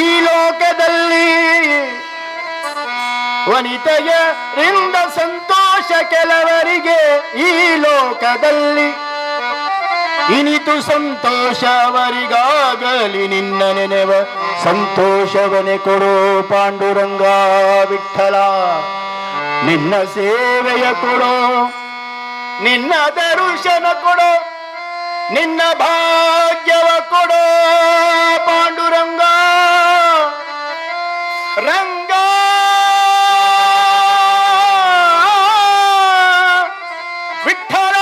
ಈ ಲೋಕದಲ್ಲಿ ವನಿತೆಯರಿಂದ ಸಂತೋಷ ಕೆಲವರಿಗೆ ಈ ಲೋಕದಲ್ಲಿ ಇನಿತು ಸಂತೋಷ ಅವರಿಗಾಗಲಿ ನಿನ್ನ ನೆನೆವ ಸಂತೋಷವನೆ ಕೊಡೋ ಪಾಂಡುರಂಗ ವಿಠಲ ನಿನ್ನ ಸೇವೆಯ ಕೊಡೋ ನಿನ್ನ ದರ್ಶನ ಕೊಡೋ ನಿನ್ನ ಭಾಗ್ಯವ ಕೊಡೋ ಪಾಂಡುರಂಗ ರಂಗ ವಿಠಲ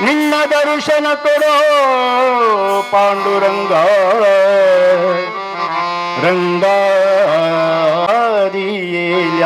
ನಿನ್ನ ದರ್ಶನ ಕೊಡೋ ಪಾಂಡುರಂಗ ರಂಗಾದಿಯೇಲ್ಯ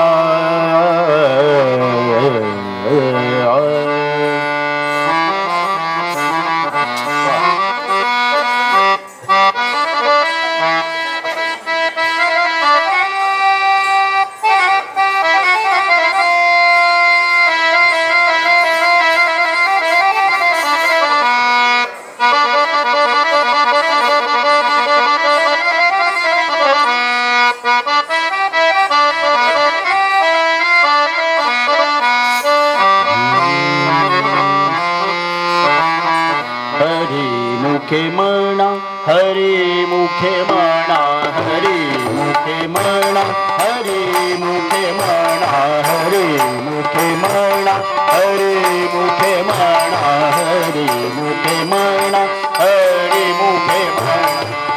मुखे म्हणा हरी मुखे म्हणा हरी मुखे म्हणा हरी मुखे म्हणा हरी मुखे म्हणा हरी मुखे म्हणा हरी मुखे म्हणा हरी मुखे म्हणा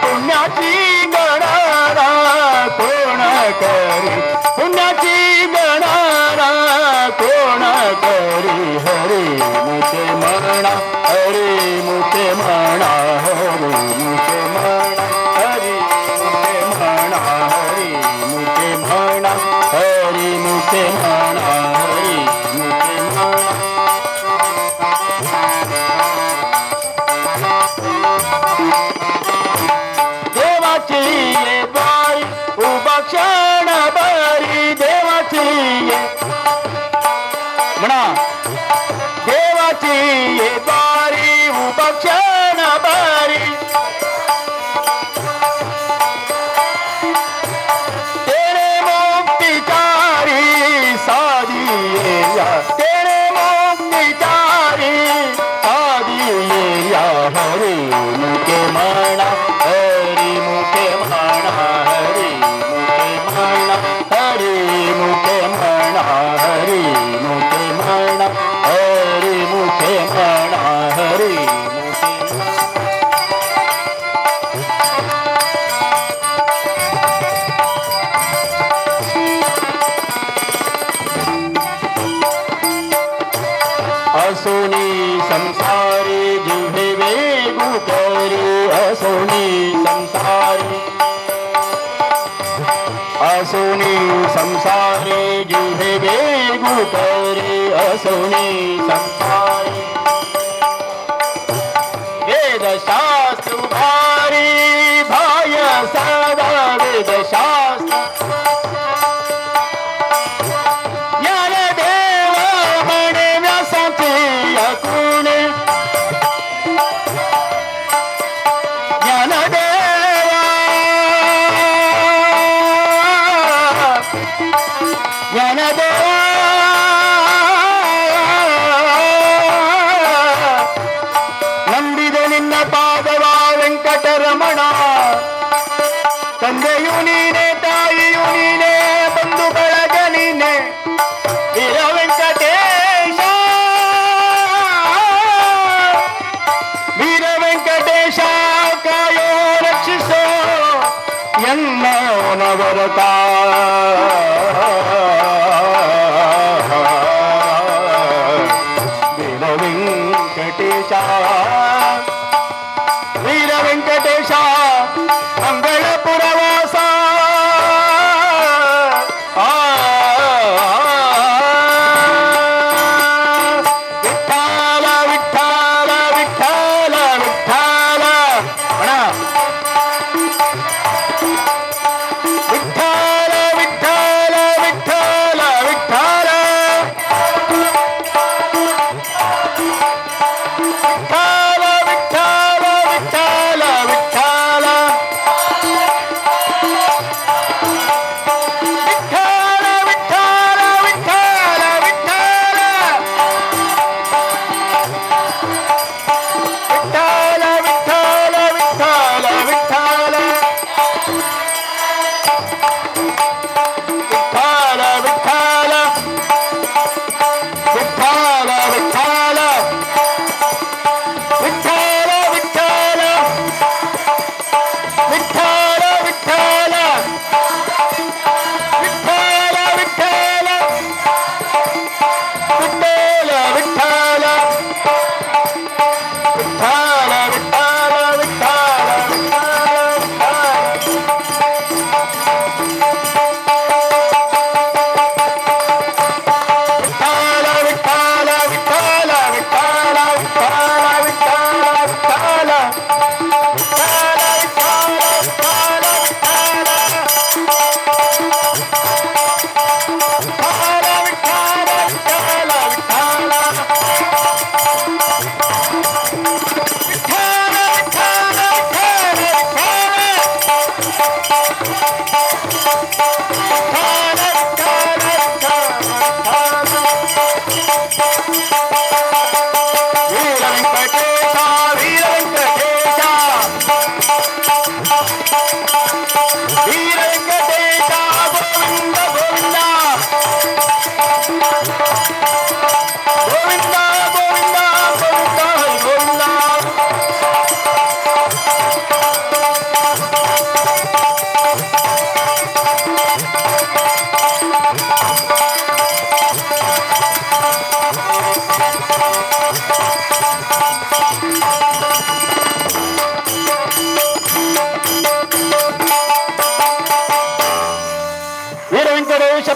पुण्याची गणना कोण करी पुण्याची गणना कोण करी हरी मुखे म्हणा हरी मुखे म्हणा हरी मुखे म्हणा हरी मुखे म्हणा हरी मुखे म्हणा हरी मुखे म्हणा हरी मुखे म्हणा देवाची ये द्वारी उभा क्षण बरी देवाची ये म्हणा देवाची ये द्वारी उभा क्षण बरी तेरे मुक्तिचारी साधी या तेरे मुक्तिचारी साधी या हरी मुखे म्हणा हरी मुखे म्हणा हरी मुखे म्हणा हरी मुखे म्हणा हरी मुखे म्हणा हरी मुखे म्हणा हरी मुखे असोनी संसारी जिव्हे वेगू करी असोनी संसारी असोनी संसारी जिव्हे वेगू करी असोनी संसारी वेदशास्त्र भारी भाय सदा वेदशास्त्र ज्ञानदेव म्हणे व्यासाचे अकुणे ज्ञानदेवा ज्ञानदेवा ನಂಬಿದೆ ನಿನ್ನ ಪಾದವ ವೆಂಕಟರಮಣ ತಂದೆಯು ನೀನೇ ಅನವರತ ವೀರ ವೆಂಕಟೇಶ ವೀರ ವೆಂಕಟೇಶ ಮಂಗಳಪುರವಾಸ ವಿಠ್ಠಲ ವಿಠ್ಠಲ ವಿಠ್ಠಲ ವಿಠ್ಠಲ ಅಣ್ಣ ವಿಠ್ಠಲ ವಿಠ್ಠಲ ವಿಠ್ಠಲ ವಿಠ್ಠಲ ವಿಠ್ಠಲ ವಿಠ್ಠಲ ವಿಠ್ಠಲ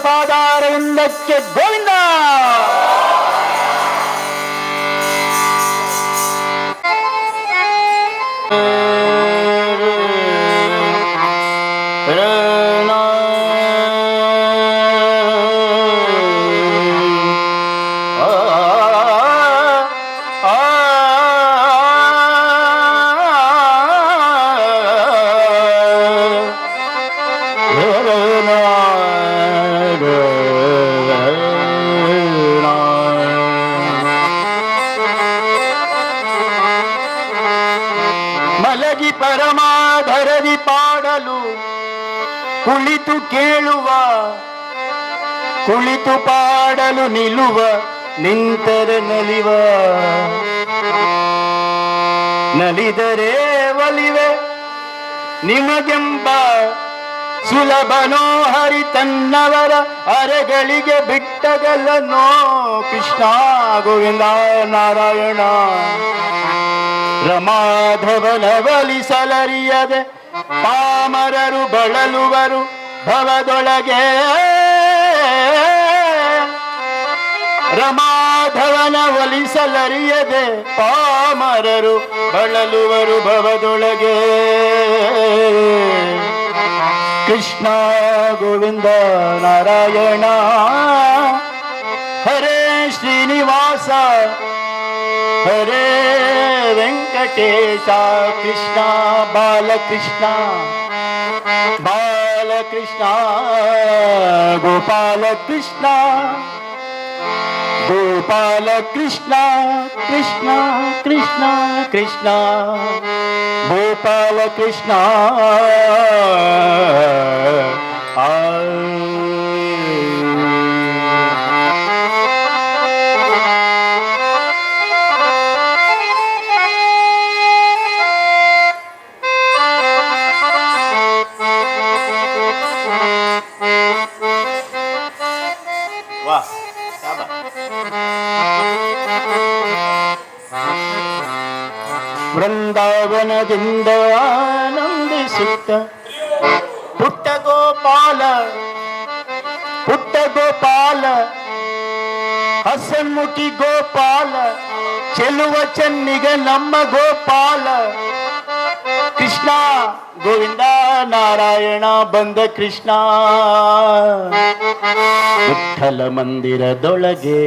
ಪಾದಾರವಿಂದಕ್ಕೆ ಗೋವಿಂದ. ಮಲಗಿ ಪರಮಾಧರದಿ ಪಾಡಲು ಕುಳಿತು ಕೇಳುವ, ಕುಳಿತು ಪಾಡಲು ನಿಲ್ಲುವ, ನಿಂತರೆ ನಲಿವ, ನಲಿದರೆ ಒಲಿವೆ ನಿಮಗೆಂಬ ಸುಲಭನೋ ಹರಿ ತನ್ನವರ ಅರೆಗಳಿಗೆ ಬಿಟ್ಟಗಲ್ಲನೋ. ಕೃಷ್ಣ ಗೋವಿಂದ ನಾರಾಯಣ ರಮಾಧವನ ಒಲಿಸಲರಿಯದೆ ಪಾಮರರು ಬಳಲುವರು ಭವದೊಳಗೆ. ರಮಾಧವನ ಒಲಿಸಲರಿಯದೆ ಪಾಮರರು ಬಳಲುವರು ಭವದೊಳಗೆ. ಕೃಷ್ಣ ಗೋವಿಂದ ನಾರಾಯಣ ಹರೇ ಶ್ರೀನಿವಾಸ ಹರೇ ವೆಂಕಟೇಶ. ಕೃಷ್ಣ ಬಾಲಕೃಷ್ಣ ಬಾಲಕೃಷ್ಣ ಗೋಪಾಲ ಕೃಷ್ಣ ಗೋಪಾಲ ಕೃಷ್ಣ ಕೃಷ್ಣ ಕೃಷ್ಣ ಕೃಷ್ಣ ಗೋಪಾಲ ಕೃಷ್ಣ. ವಾ ಶಾಬಾ. ವೃಂದಾವನದಿಂದ ಆನಂದಿಸುತ್ತ ಪುಟ್ಟ ಗೋಪಾಲ ಪುಟ್ಟ ಗೋಪಾಲ ಹಸನ್ಮುಖಿ ಗೋಪಾಲ ಚೆಲುವ ಚೆನ್ನಿಗ ನಮ್ಮ ಗೋಪಾಲ ಕೃಷ್ಣ ಗೋವಿಂದ ನಾರಾಯಣ ಬಂದ ಕೃಷ್ಣ ವಿಠಲ ಮಂದಿರದೊಳಗೆ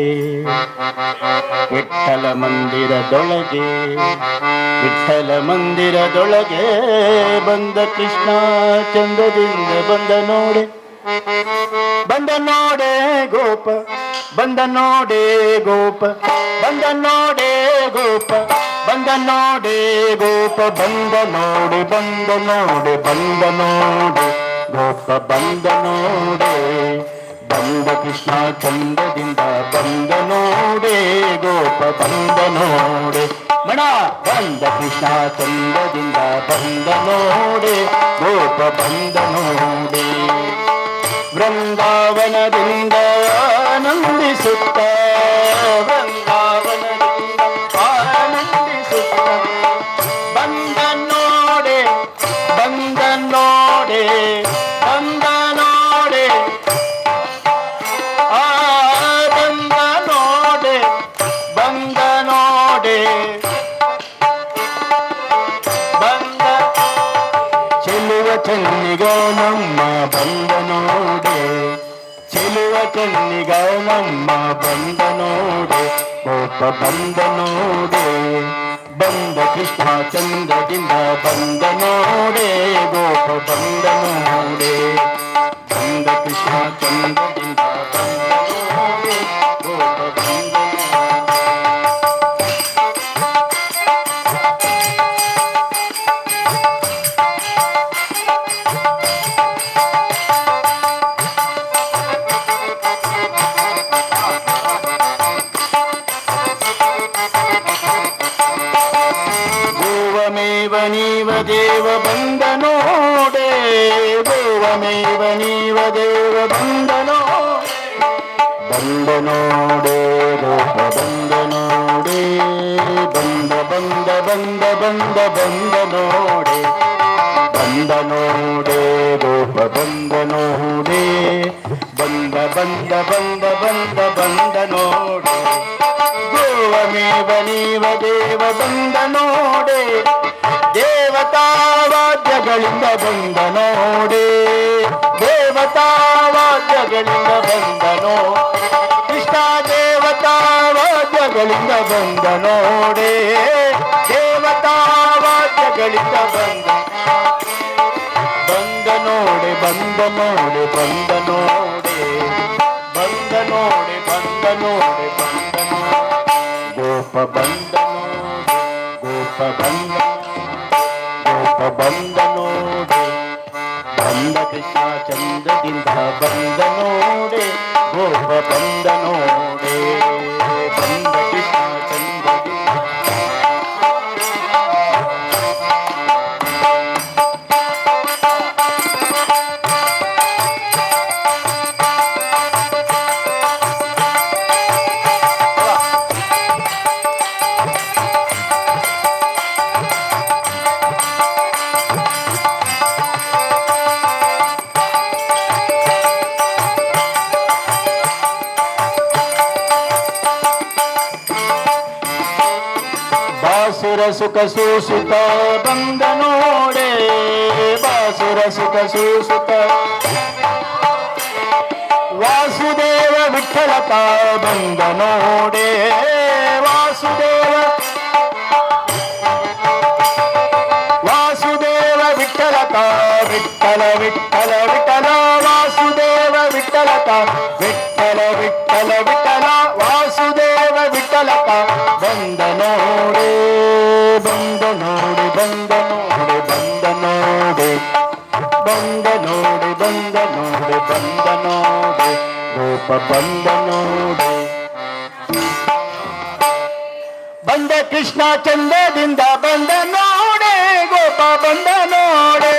ವಿಠಲ ಮಂದಿರದೊಳಗೆ ವಿಠಲ ಮಂದಿರದೊಳಗೆ ಬಂದ ಕೃಷ್ಣ ಚಂದದಿಂದ ಬಂದ ನೋಡೆ ಬಂದ ನೋಡೆ ಗೋಪ ಬಂದ ನೋಡೆ ಗೋಪ ಬಂದ ನೋಡೆ ಗೋಪ ಬಂದ ನೋಡೆ ಗೋಪ ಬಂದ ನೋಡೆ ಬಂದ ನೋಡೆ ಬಂದ ನೋಡೆ ಗೋಪ ಬಂದ ನೋಡೆ ಬಂದ ಕೃಷ್ಣ ಚಂದದಿಂದ ಬಂದ ನೋಡೆ ಗೋಪ ಬಂದ ನೋಡೆ ಮಣ ಬಂದ ಕೃಷ್ಣ ಚಂದದಿಂದ ಬಂದ ನೋಡೆ ಗೋಪ ಬಂದ ನೋಡೆ ವೃಂದಾವನದಿಂದ ಆನಂದಿಸುತ್ತ ವೃಂದಾವನದಿಂದ ಆನಂದಿಸುತ್ತ ಬಂದ ನೋಡೆ ಬಂದ ನೋಡೆ ಬಂದ ನೋಡೆ ಆ ಬಂದ ನೋಡೆ ಬಂದ ನೋಡೆ ಬಂದ ಚೆಲುವ ಚೆನ್ನಿಗ ನಮ್ಮ ಬಂದ ನೋಡೆ ಚೆಲುವ ಚೆನ್ನಿಗ ನಮ್ಮ ಬಂದ ನೋಡೆ ಗೋಪ ಬಂದ ನೋಡೆ ಬಂದ ಕೃಷ್ಣ ಚಂದದಿಂದ ಬಂದ ನೋಡೆ ಗೋಪ ಬಂದ ನೋಡೆ ಬಂದ ಕೃಷ್ಣ ಚಂದದಿಂದ ಬಂದ ನೋಡೆ ಗೋಪ ಬಂದ ನೋಡೆ ನೀವ ದೇವ ಬಂದ ನೋಡೆ ಗೋವಮೇವ ನೀವ ದೇವ ಬಂದ ನೋಡೆ ಗೋಪ ಬಂದ ನೋಡೆ ಬಂದ ಬಂದ ಬಂದ ಬಂದ ಬಂದ ನೋಡೆ ಬಂದ ನೋಡೆ ಗೋಪ ಬಂದ ನೋಡೆ ಬಂದ ಬಂದ ಬಂದ ಬಂದ ಬಂದ ನೋಡೆ ಗೋವಮೇವ ನೀವ ದೇವ ಬಂದ ನೋಡೆ ದೇವತಾ ವಾದ್ಯಗಳಿಂದ ಬಂದ ನೋಡೆ ದೇವತಾ ವಾದ್ಯಗಳಿಂದ ಬಂದ ಕೃಷ್ಣ ದೇವತಾ ವಾದ್ಯಗಳಿಂದ ಬಂದ ನೋಡೆ ದೇವತಾ ವಾದ್ಯಗಳಿಂದ ಬಂದ ಬಂದ ನೋಡೆ ಬಂದ ನೋಡೆ ಬಂದ ನೋಡೆ ಬಂದ ನೋಡೆ ಬಂದ ನೋಡೆ ಬಂದ ನೋಡೆ ಗೋಪ ಬಂದ ನೋಡೆ ಗೋಪ ಬಂದ ಗೋಪ ಬಂದ ನೋಡೆ ಬಂದ ಕೃಷ್ಣ ಚಂದದಿಂದ ಬಂದ ನೋಡೆ ಗೋಪ ಬಂದ ನೋಡೆ ಬಂದ ಕೃಷ್ಣ ಚಂದದಿಂದ ಬಾಸುರ ಸುಖ ಸೂಸುತ್ತ ಬಂದ ನೋಡೆ ಬಾಸುರ ಸುಖ ಸೂಸುತ್ತ ವಾಸುದೇವ ವಿಠಲತ ಬಂದ ನೋಡೆ ವಾಸುದೇವ ವಾಸುದೇವ ವಿಠಲತ ವಿಠಲ ವಿಠಲ ವಿಠಲ ವಾಸುದೇವ ವಿಠಲತ ವಿಠಲ ವಿಠಲ ವಿಠಲ ವಾಸುದೇವ ವಿಠಲತ ಬಂದ ನೋಡೆ ಬಂದ ನೋಡೆ ಬಂದ ನೋಡೆ ಬಂದ ನೋಡೆ ಬಂದ ನೋಡೆ ಬಂದ ನೋಡೆ ಬಂದ ನೋಡೆ ಗೋಪ ಬಂದ ನೋಡೆ ಬಂದ ಕೃಷ್ಣ ಚಂದದಿಂದ ಬಂದ ನೋಡೆ ಗೋಪ ಬಂದ ನೋಡೆ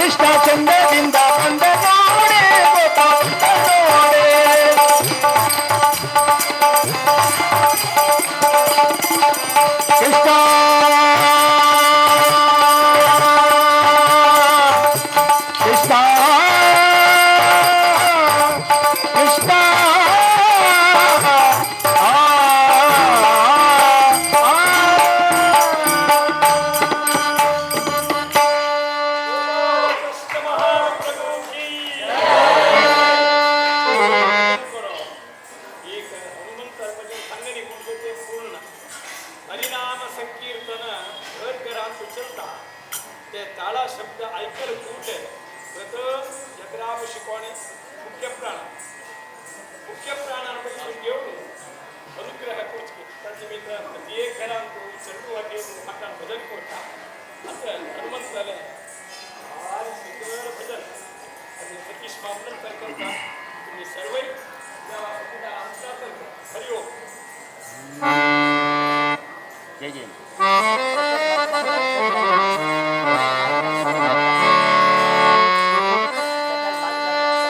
कृष्ण चंद बिंदा बंद जोडे गोपाळ जोडे कृष्ण कृष्ण कृष्ण एक हनुमंत भजन सांगणे कुठले ते पूर्ण हरिनाम संकीर्तन घर घरात उचलता ते ताळा शब्द ऐकल कुठे प्रत जगराम शिकवणे मुख्य प्राणांपैकी घेऊन अनुग्रह करते त्यानिमित्त एक घरांत चंडू वाटे हातान भजन करता असं हनुमंत झाले आज सुंदर भजन आणि सतीश मामलन तर करता तुम्ही सर्व हरिओम जय जय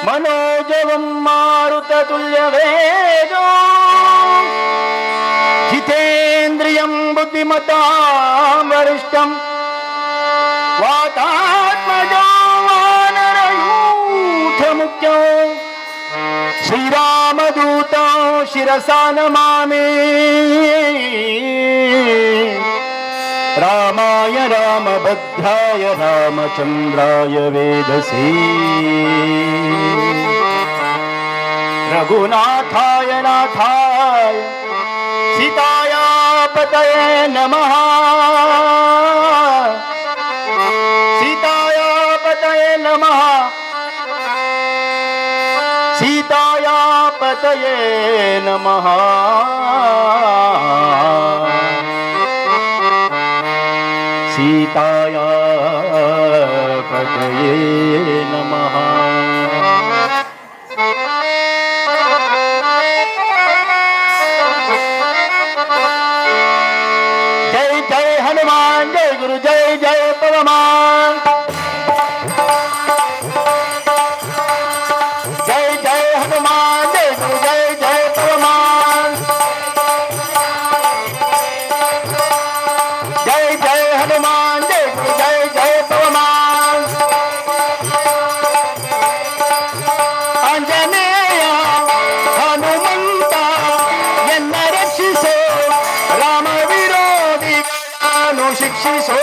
मनोजवं मारुततुल्यवेगो जितेन्द्रियं बुद्धिमतां वरिष्ठं वातात्मजो वानरयूथमुख्यो श्रीरामदूतं शिरसा नमामि रामाय रामभद्राय रामचन्द्राय वेदसे रघुनाथाय नाथाय सीताया पतये नमः सीताया पतये नमः सीताया पतये नमः सीताया पतये नमः जय जय हनुमान जय गुरु जय जय पवमान जय जय हनुमान जय गुरु जय जय पवमान जय जय हनुमान जय गुरु जय जय पवमान आंजनेय हनुमंता ಎನ್ನ ರಕ್ಷಿಸೋ ರಾಮ ವಿರೋಧಿಗಳನ್ನು ಶಿಕ್ಷಿಸೋ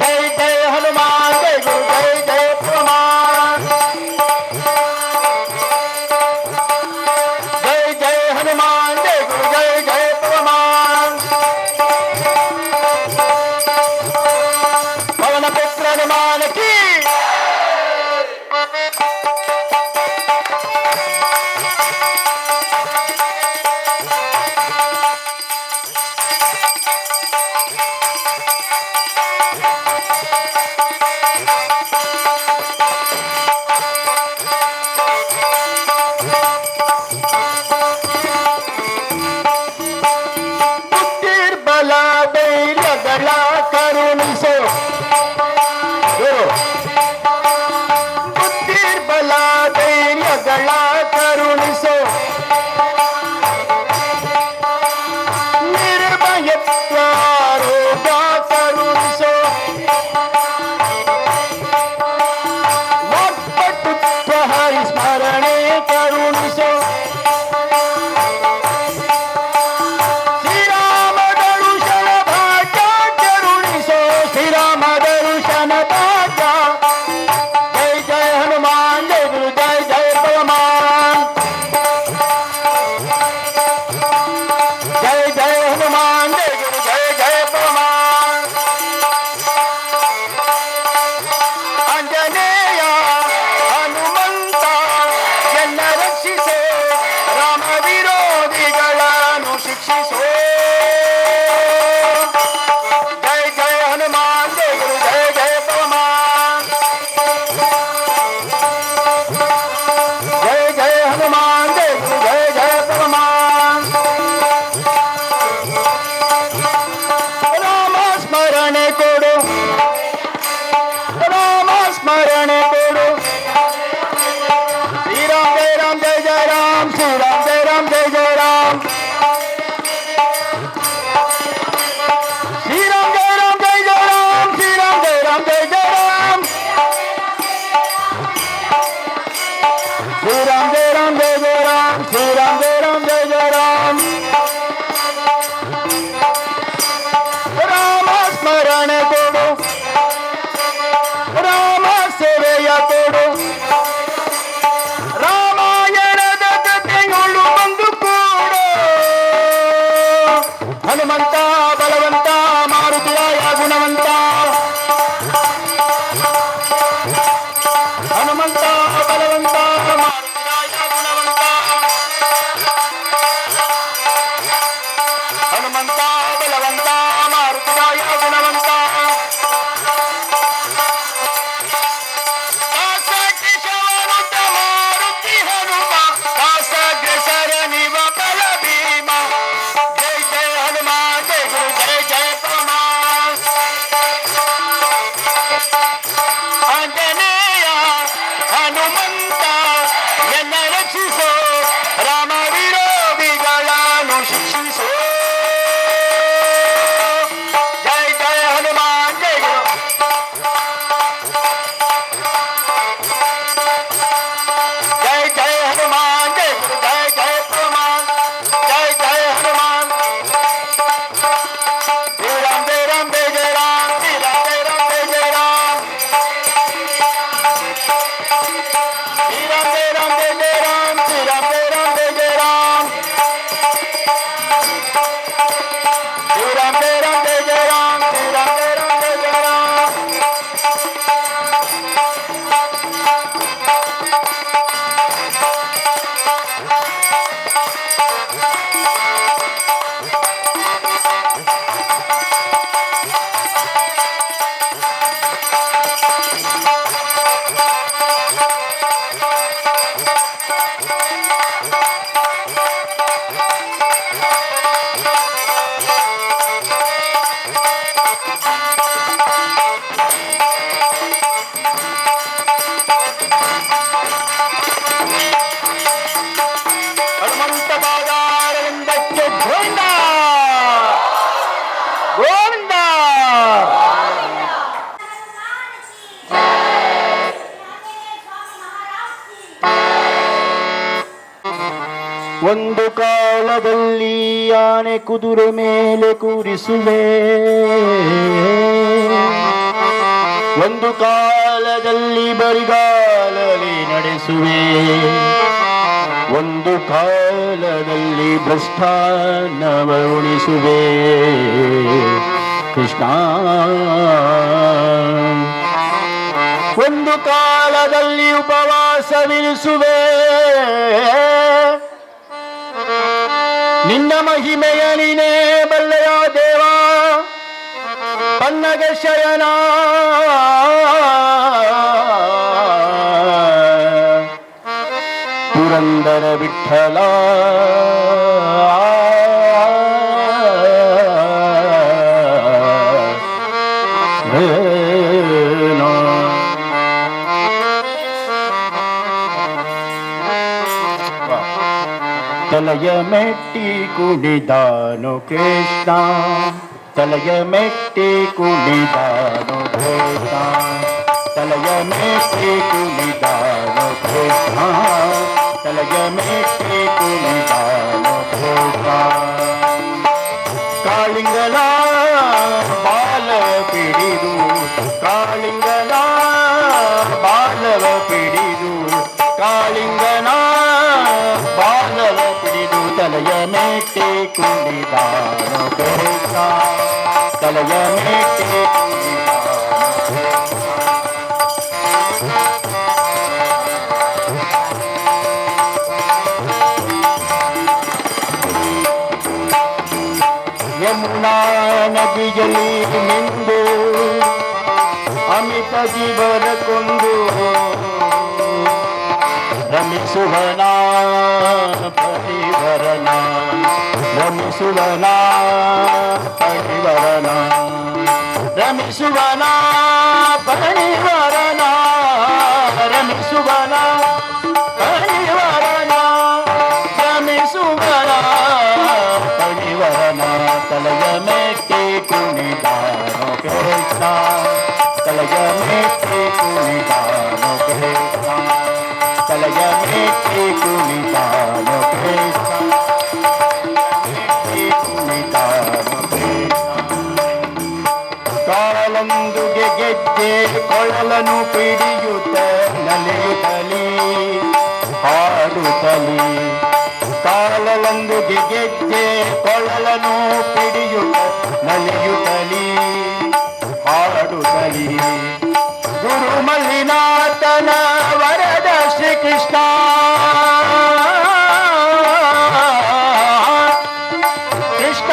ಜಯ ಜಯ ಹನುಮಾನ್ ಜಯ ಗುರು ಜಯ ಜಯ ಪವಮಾನ್ ಜಯ ಜಯ ಹನುಮಾನ್ ಜಯ ಗುರು ಜಯ ಜಯ ಪವಮಾನ್ ಪವನ ಪುತ್ರ ಹನುಮಾನ ಕೀ बला बैलगला करुणिसो ಹನುಮಂತ ಬಲವಂತ ಮಾರುತಿರಾಯ ಗುಣವಂತ ದಾಸ ಕೇಶವನುತ ಮಾರುತಿ ಹನುಮ ದಾಸಾಗ್ರಸರ ನಿವ ಬಲ ಭೀಮ ಜಯ ಜಯ ಹನುಮ ಜಯ ಗುರು ಜಯ ಜಯ ಪರಮ ಆಂಜನೇಯ ಹನುಮಂತ ಎನ್ನ ರಕ್ಷಿಸೋ ರಾಮ ವಿರೋಧಿಗಳನ್ನು ಶಿಕ್ಷಿಸೋ ಜಯ ಜಯ ಹನುಮಾನ್ ಜಯ ಗುರು ಜಯ ಜಯ ಹನುಮಾನ್ ಜಯ ಗುರು ಜಯ ಜಯ ಹನುಮಾನ್ ಜಯ ಜಯ ಹನುಮಾನ್ ಶ್ರೀ ರಾಮ್ ಜಯ ರಾಮ್ ಜಯ ಜಯ ರಾಮ್ ಶ್ರೀ ರಾಮ್ ಜಯ ರಾಮ್ ಜಯ ಜಯ ರಾಮ್ ಶ್ರೀ ರಾಮ್ ಜಯ ರಾಮ್ ಜಯ ಜಯ ರಾಮ್ ಶ್ರೀ ರಾಮ್ ಜಯ ರಾಮ್ ಜಯ ಜಯ ರಾಮ್ ಶ್ರೀ ರಾಮ್ ಜಯ ರಾಮ್ ಜಯ ಜಯ ರಾಮ್ ಶ್ರೀ ರಾಮ್ ಜಯ ರಾಮ್ ಜಯ ಜಯ ರಾಮ್ ಹನುಮಂತ ಬಾದಾರವಿಂದಕ್ಕೆ ಗೋವಿಂದ ಗೋವಿಂದ ಒಂದು ಕಾಲದಲ್ಲಿ ಆನೆ ಕುದುರೆ ಮೇಲೆ ಕೂರಿಸುವೆ ಒಂದು ಕಾಲದಲ್ಲಿ ಬರಿಗಾಲಲ್ಲಿ ನಡೆಸುವೆ ಒಂದು ಕಾಲದಲ್ಲಿ ಭ್ರಷ್ಟಾನ್ನವ ಉಳಿಸುವೆ ಕೃಷ್ಣ ಒಂದು ಕಾಲದಲ್ಲಿ ಉಪವಾಸವಿರಿಸುವೆ ನಿನ್ನ ಮಹಿಮೆಯ ನೀನೇ ಬಲ್ಲೆಯ ದೇವ ಪನ್ನಗ ಶಯನ ಪುರಂದರ ವಿಠಲ ತಲೆಯ ಮೆಟ್ಟಿ ಕುಣಿದಾನು ಕೃಷ್ಣ ತಲೆಯ ಮೆಟ್ಟಿ ಕುಣಿದಾನು ಕೃಷ್ಣ ತಲೆಯ ಮೆಟ್ಟಿ ಕುಣಿದಾನು ಕೃಷ್ಣ ತಲೆಯ ಮೆಟ್ಟಿ ಕುಣಿದಾನು ಕೃಷ್ಣ ಕಾಳಿಂಗನ ಬಾಲ ಪಿಡಿದು ಕಾಳಿಂಗನ ಬಾಲವ ಪಿಡಿದು ಕಾಳಿಂಗನ ಬಾಲವ ಪಿಡಿದು ತಲೆಯ ಮೇಟೆ ಕುಣಿದಾನು ಕೃಷ್ಣ ತಲೆಯ ಮೇಟೆ ಯಮುನಾ ನದಿಯಲ್ಲಿ ನಿಂದು ಅಮಿತ ಜೀವನ ಕೊಂದು ರಮಿಸುವನ ಪರಿವರನ ರಮಿಸುವನ ಪರಿವರನ ರಮಿಸುವನ ಪರಿವರನ ರಮಿಸುವನ ಪರಿವರನ ರಮಿಸುವನ ಪರಿವರನ ತಲೆಯ ಮೇಟೆ ಕುಣಿದಾನು ಕೃಷ್ಣ ತಲೆಯ ಮೇಟೆ ಕುಣಿದಾನು ಕೃಷ್ಣ ತಲೆಯ ಮೇಟೆ ಕುಣಿದಾನು ಕೃಷ್ಣ ಕುಣಿದಾನು ಕಾಲಂದುಗೆ ಗೆಜ್ಜೆ ಕೊಳಲನು ಪಿಡಿಯುತ್ತ ನಲಿಯುತ್ತಲೇ ಹಾಡುತ್ತಲೇ ಕಾಲಲಂದುಗೆ ಗೆಜ್ಜೆ ಕೊಳಲನು ಪಿಡಿಯುತ್ತ ನಲಿಯುತ್ತಲೇ ಹಾಡುತ್ತಲೇ ಗುರು ಮಲ್ಲಿನಾಥನ ವರದ ಶ್ರೀಕೃಷ್ಣ ಕೃಷ್ಣ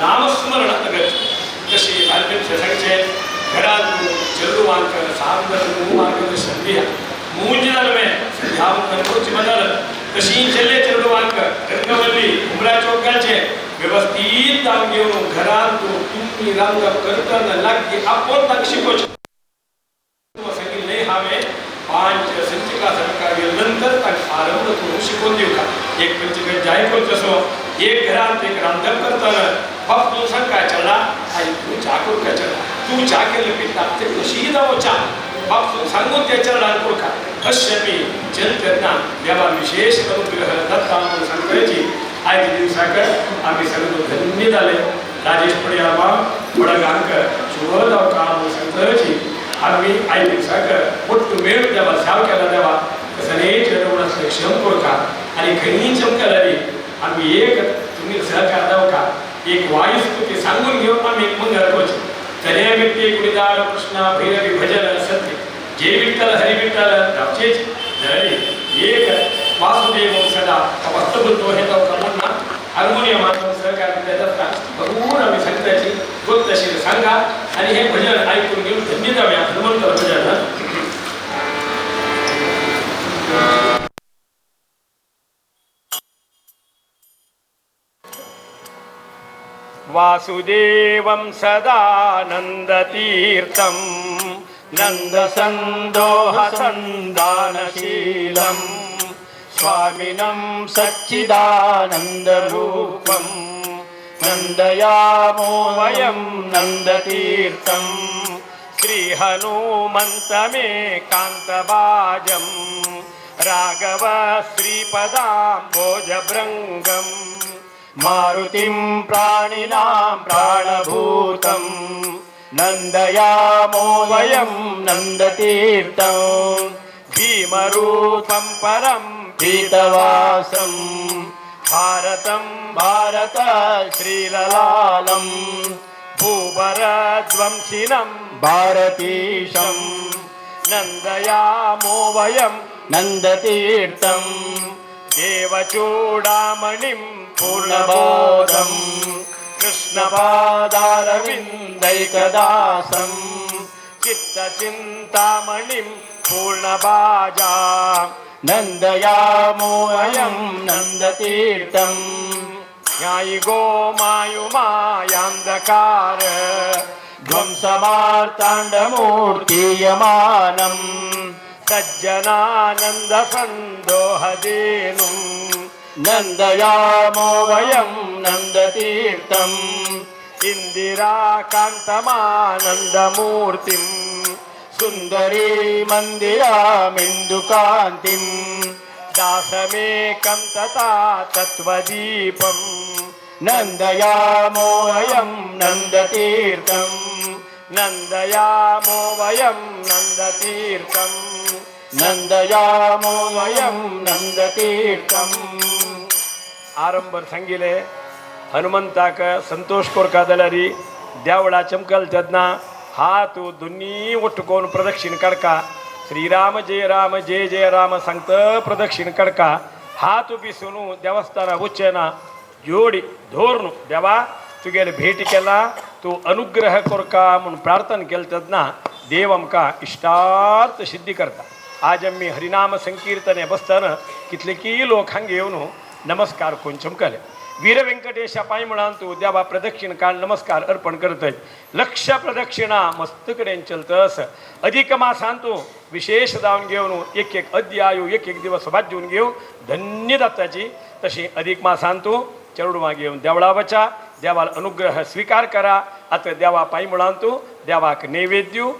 नामस्मरण अगत तशी बालमित्र सांगचे घरात चलुवांक सामदर मुमार्ग संधिया मूंजनल में संध्यावंकर कुछ बदल तशी चले चलुवांक रंगवल्ली उमरा चौकाचे व्यवस्थित दाम घेऊन घरात तुम्ही रंग करताना लागते आपण तक शिकोच सांगितले नाही हवे पांच संचिका सरकार नंतर तक आरंभ करून शिकवून देऊ का एक पंचक जायको तसो एक घरात एक रांधण करताना बाप तू सांग काय चला आई तू चाकूर काय चला तू चाकेल पिता ते कशी दावचा बाप तू सांगून त्याच्या लाडको का अश्यमी चंद्रना देवा विशेष अनुग्रह दत्ता म्हणून सांगायची आज दिवसाकर आम्ही सर्व धन्य झाले राजेश पडियाबा वडगांक शुभदाव काम सांगायची आम्ही आई दिवसाकर मोठं मेळ देवा साव केला देवा कसने चरवणास क्षम का आणि खनी चमकलारी आम्ही एक तुम्ही सहकार दाव का एक वायुस्तुती सांगून घेऊन आम्ही एक मंगळ कोच तरे व्यक्ती गुणदार कृष्णा भैरवी भजन सत्य जे विठ्ठल हरी विठ्ठल रावचेच जरी एक वासुदेव सदा अवस्थ बोलतो हे तो कमना हार्मोनियम माध्यम सहकार देतात भरपूर आम्ही संताची गोष्ट तशी सांगा आणि हे भजन ऐकून घेऊन धन्य जाऊया हनुमंत भजन वासुदेवं सदानन्दतीर्थं नन्दसन्दोहसन्दानशीलं स्वामिनं सच्चिदानन्दरूपं नन्दयामो वयं नन्दतीर्थं श्रीहनुमन्तमेकान्तबाजं राघव श्रीपदाम्बोजभृङ्गम् मारुतिं प्राणिनां प्राणभूतं नन्दयामो वयं नन्दतीर्थं भीमरूपं परं पीतवासं भारतं भारत श्रीललालं भूभरध्वंसिनं भारतीशं नन्दयामो वयं नन्दतीर्थं देवचूडामणिं पूर्णबोधं कृष्णपादारविन्दैकदासं चित्तचिन्तामणिं पूर्णबाजा नन्दयामो वयं नन्दतीर्थं न्यायिगो मायुमायान्धकार ध्वंसमार्ताण्डमूर्तीयमानं सज्जनानन्दसन्दोहदेनुं नन्दयामो वयं नन्दतीर्थं इन्दिराकान्तमानन्दमूर्तिं सुन्दरीमन्दिरामिन्दुकान्तिं दासमेकं तथा तत्त्वदीपं नन्दयामो वयं नन्दतीर्थं नन्दयामो वयं नन्दतीर्थं नन्दयामो वयं नन्दतीर्थं आरंभर सांगिले हनुमंताक संतोष कोरकादलारी देवळा चमकल तदना हात दोन्ही उठकोन प्रदक्षिण कडका श्रीराम जय राम सांगत प्रदक्षिण कडका हात बिसुनु देवस्थान उच्चना जोडी धोरणू देवा तुगेले भेटी केला तू अनुग्रह कोरका म्हणून प्रार्थना केल तदना देव आमका इष्टार्थ सिद्धी करता आज आम्ही हरिनाम संकीर्तने बसताना कितले की लोक हांगे येऊन नमस्कार कोण चमकले वीर व्यंकटेशा पाय म्हणून तू देवा प्रदक्षिण काळ नमस्कार अर्पण करतय लक्ष प्रदक्षिणा मस्तकडेन चलतस अधिक मासांतू विशेष जावन घेऊन एक एक अध्याय एक एक दिवस वाजून घेऊन धन्य दत्ताची तशी अधिक मासांतू चरडुमा घेऊन देवळा वचा देवाला अनुग्रह स्वीकार करा आता देवा पाय म्हणून तू देवाक नैवेद्य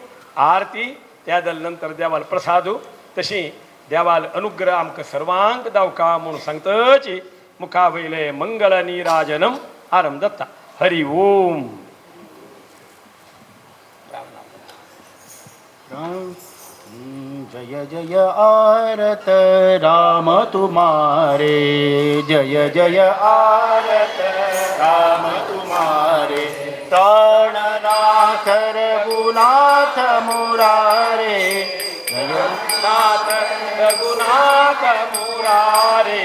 आरती त्यादल नंतर देवाला प्रसादू तशी देवाल अनुग्रह आमक सर्वांक दावका म्हणून सांगतची मुखावैले मंगल नीराजनम आरम दत्ता हरि ओम जय जय आरत राम तुम्हारे जय जय आरत राम तुम्हारे प्राणनाथ रघुनाथ मुरारे नाथ रघुनाथ मुरारे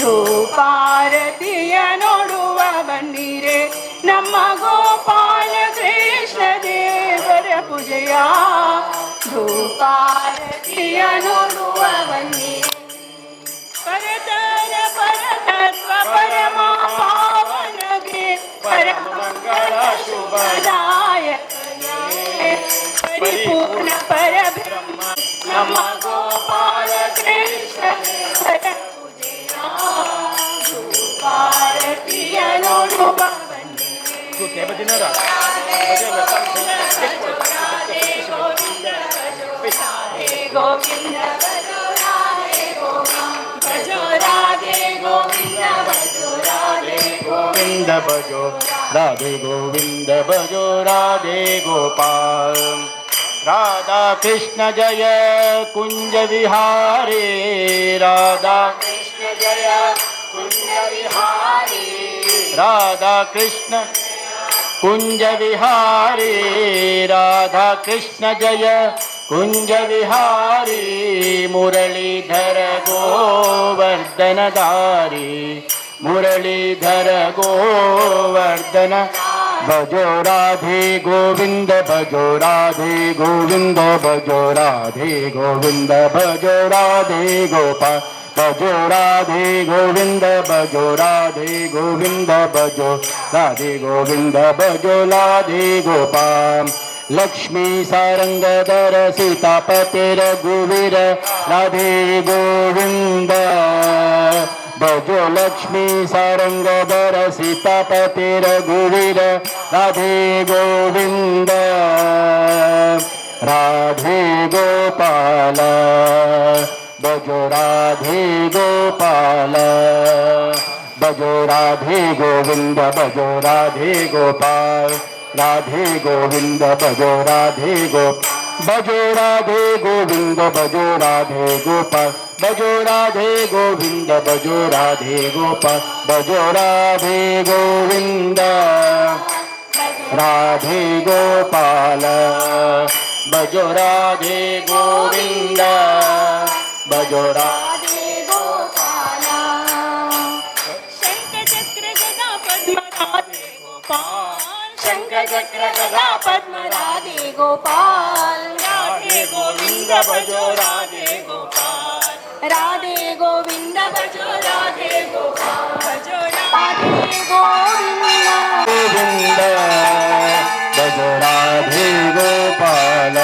ಧೂಪಾರತಿಯ ನೋಡುವ ಬನ್ನಿರೆ ನಮ್ಮ ಗೋಪಾಲ ಕೃಷ್ಣ ದೇವರ ಪೂಜೆಯ ಧೂಪಾರತಿಯ ನೋಡುವ ಬನ್ನಿರೆ ಪರತರ ಪರತತ್ವ ಪರಮ ಪಾವನಗೆ ಪರಮ ಮಂಗಳ ಶುಭದಾಯಕನೇ ಪರಿಪೂರ್ಣ ಪರಬ್ರಹ್ಮ ನಮ್ಮ ಗೋಪಾಲ ಕೃಷ್ಣ ದೇವರ ಪೂಜೆಯ ಧೂಪಾರತಿಯ ನೋಡುವ ಗೋವಿಂದ ಭಜೋ ರಾಧೆ ಗೋವಿಂದ ಭಜೋ ರಾಧೆ गोविंद भजो राधे गोविंद भजो राधे गोपाल राधा कृष्ण जय कुंज विहारी राधा कृष्ण जय कुंज विहारी राधा कृष्ण कुंज विहारी राधा कृष्ण जय कुंज विहारी मुरलीधर गोवर्धनधारी मुरलीधर गोवर्धन भजो राधे गोविंद भजो राधे गोविंद भजो राधे गोविंद भजो राधे गोपाल भजो राधे गोविंद भजो राधे गोविंद भजो राधे गोविंद भजो राधे गोपाल लक्ष्मी सारंगधर सीतापते रघुवीर राधे गोविंद भजो लक्ष्मी सारंगधर सीतापते रघुवीर राधे गोविंद राधे गोपाल भजो राधे गोपाल भजो राधे गोविंद भजो राधे गोपाल राधे गोविंद भजो राधे भजो राधे गोविंद भजो राधे गोपाल भजो राधे गोविंद भजो राधे गोपाल भजो राधे गोविंद राधे गोपाल भजो राधे गोविंद भजो राधे गोपाल शंख चक्र गदा पद्म राधे गोपाल शंख चक्र गदा पद्म राधे गोपाल राधे गोविंद भजो राधे गोपाल राधे गोविंद भजो राधे गोपाल भजो राधे गोविंद गोविंद भजो राधे गोपाल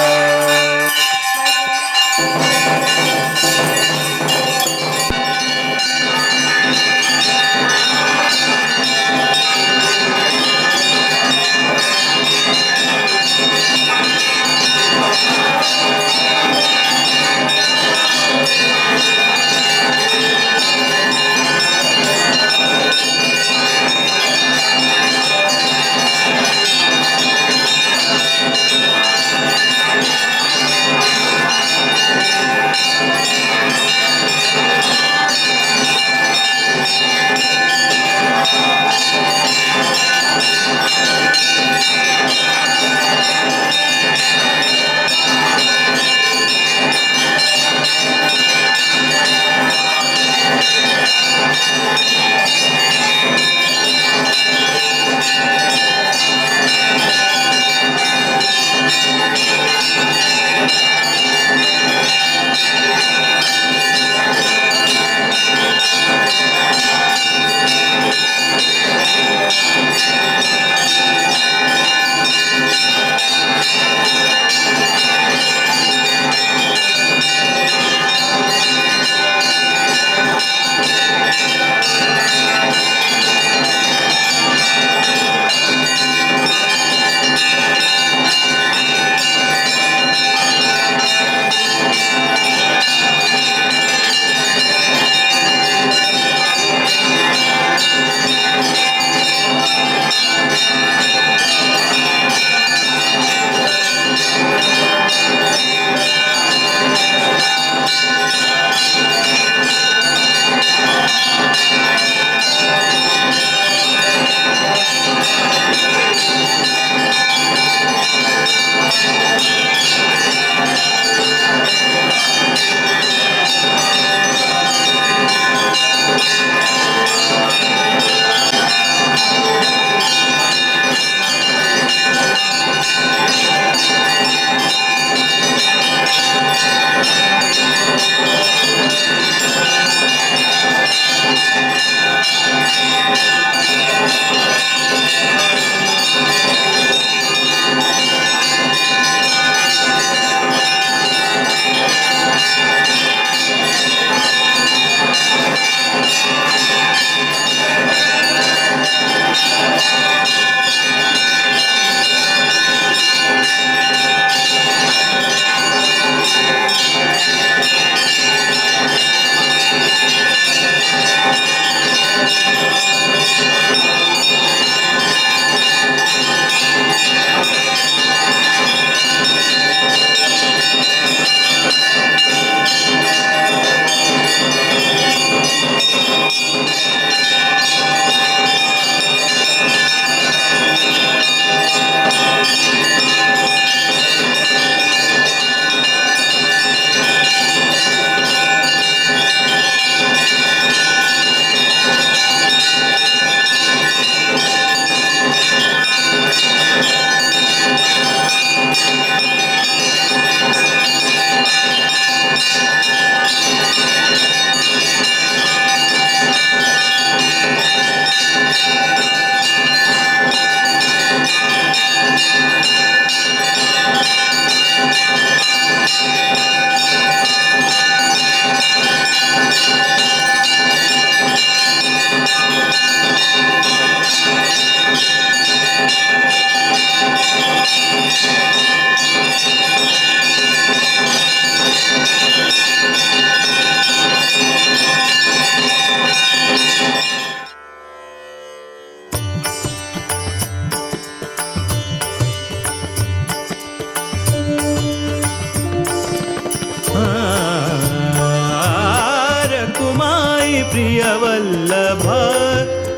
प्रियवल्लभा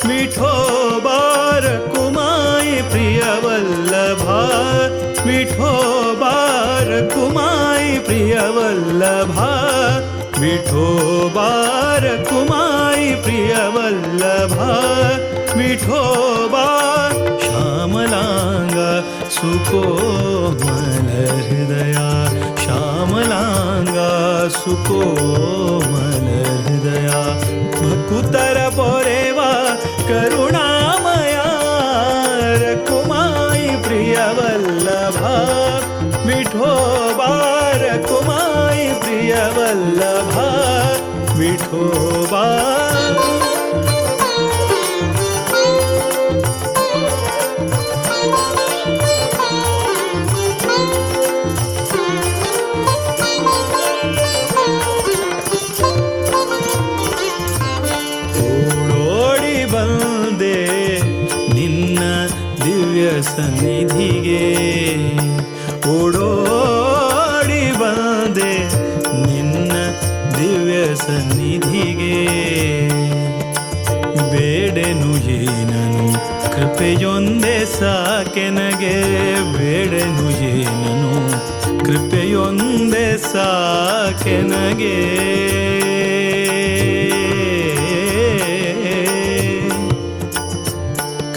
विठोबा रखुमाई प्रियवल्लभा विठोबा रखुमाई प्रियवल्लभा विठोबा रखुमाई प्रियवल्लभा विठोबा श्यामलांगा सुकोमल हृदया श्यामलांगा सुकोमल हृदया भकुतर पोरेवा करुणामया रखुमाई प्रियवल्लभा विठोबा रखुमाई प्रियवल्लभा विठोबा ಸನ್ನಿಧಿಗೆ ಓಡೋಡಿ ಬಂದೆ ನಿನ್ನ ದಿವ್ಯ ಸನ್ನಿಧಿಗೆ ಬೇಡೆನು ಏನನು ಕೃಪೆಯೊಂದೇ ಸಾಕೆನಗೆ ಬೇಡೆನು ಏನನು ಕೃಪೆಯೊಂದೇ ಸಾಕೆನಗೆ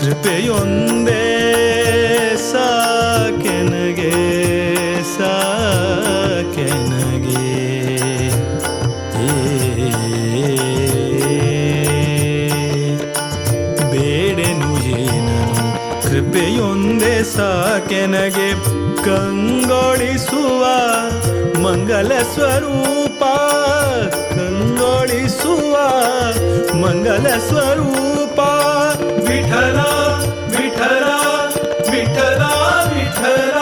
ಕೃಪೆಯೊಂದೇ ಸಾಕೆನಗೆ ಸಾಕೆನಗೆ ಬೇಡೆನು ಏನನು ಕೃಪೆಯೊಂದೇ ಸಾಕೆನಗೆ ಕಂಗೊಳಿಸುವ ಮಂಗಲ ಸ್ವರೂಪ ಕಂಗೊಳಿಸುವ ಮಂಗಲ ಸ್ವರೂಪ ವಿಠಲ ವಿಠಲ ವಿಠಲ ವಿಠಲ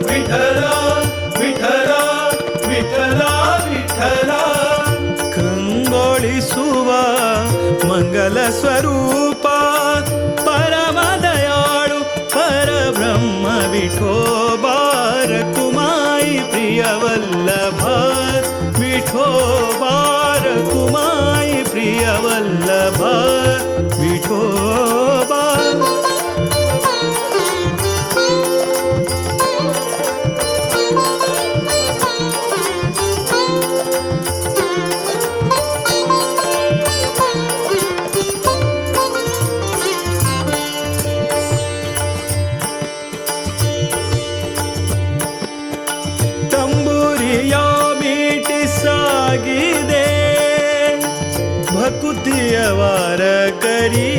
ವಿಠಲ ವಿಠಲ ವಿಠಲ ವಿಠಲ ಕಂಗೊಳಿಸುವ ಮಂಗಲ ಸ್ವರೂಪ ಪರಮ ದಯಾಳು ಪರಬ್ರಹ್ಮ ವಿಠೋಬಾ ರಖುಮಾಯಿ ಪ್ರಿಯವಲ್ಲಭ ವಿಠೋಬಾ ರಖುಮಾಯಿ ಪ್ರಿಯವಲ್ಲಭ ವಿಠೋಬಾ ಭಕುತಿಯವಾರ ಕರಿ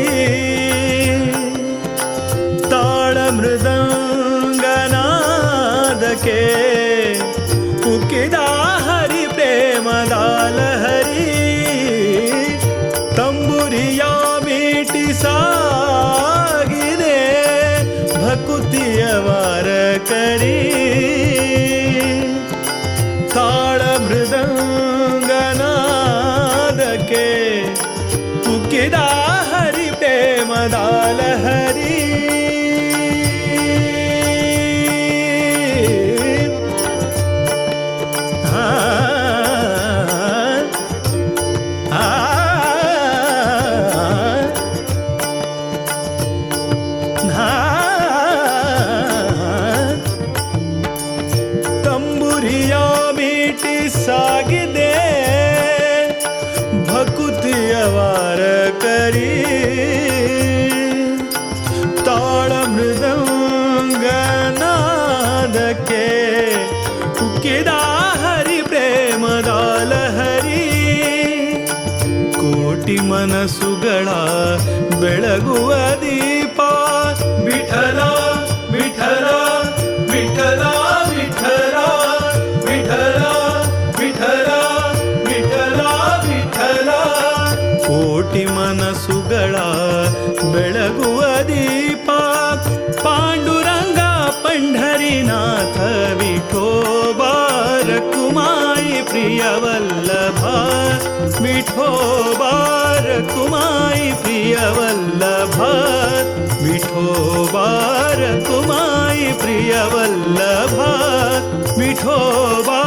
ತಾಳ ಮೃದಂಗನಾದಕ್ಕೆ ಉಕ್ಕಿದ ಹರಿ ಪ್ರೇಮದಾಲ ಹರಿ ತಂಬುರಿಯ ಮೀಟಿ ಸಾಗಿದೆ ಭಕುತಿಯವಾರ ಕರಿ ತಾಳ ಮೃದಂಗನಾದಕ್ಕೆ ಉಕ್ಕಿದ ಹರಿ ಪ್ರೇಮದಾಲ ಹರಿ ತಂಬುರಿಯ ಮೀಟಿ ಸಾಗಿದೆ ಭಕುತಿಯವಾರ ಕರಿ ತಾಳ ಮೃದಂಗನಾದಕ್ಕೆ ಉಕ್ಕಿದ ಹರಿ ಪ್ರೇಮದಾಲ ಹರಿ ಕೋಟಿ ಮನಸ್ಸುಗಳ ಬೆಳಗುವ ದೀಪ ವಿಠಲ ವಿಠಲ ವಿಠಲ ವಿಠಲ ವಿಠಲ ವಿಠಲ ವಿಠಲ ವಿಠಲ ಕೋಟಿ ಮನಸ್ಸುಗಳ ಬೆಳಗುವ ದೀಪ ಪಾಂಡುರಂಗ ಪಂಢರಿನಾಥ ವಿಠೋಬಾ ರಖುಮಾಯಿ ಪ್ರಿಯವಲ್ಲಭ ವಿಠೋಬಾ ರಖುಮಾಯಿ ಪ್ರಿಯವಲ್ಲಭ ವಿಠೋಬಾ ರಖುಮಾಯಿ ಪ್ರಿಯವಲ್ಲಭ ವಿಠೋಬಾ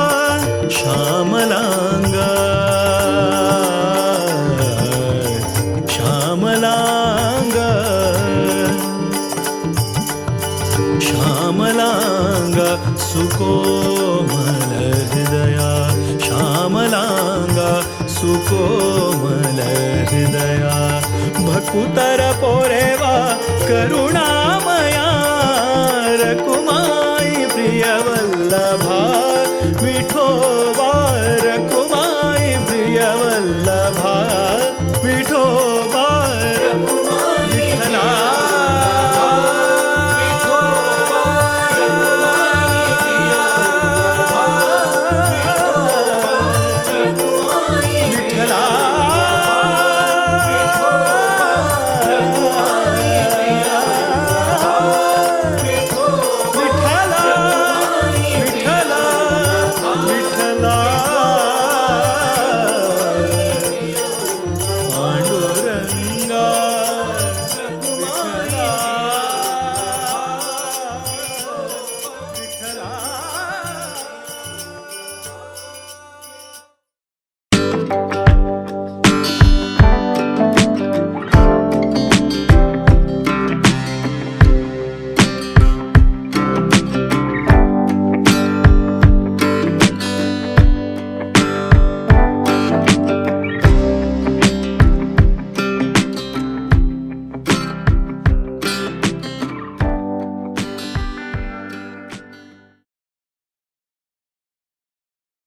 ಶ್ಯಾಮಲಾಂಗ श्यामलांगा सुकोमल हृदया श्यामलांगा सुकोमल हृदया भकुतर पोरेवा करुणामया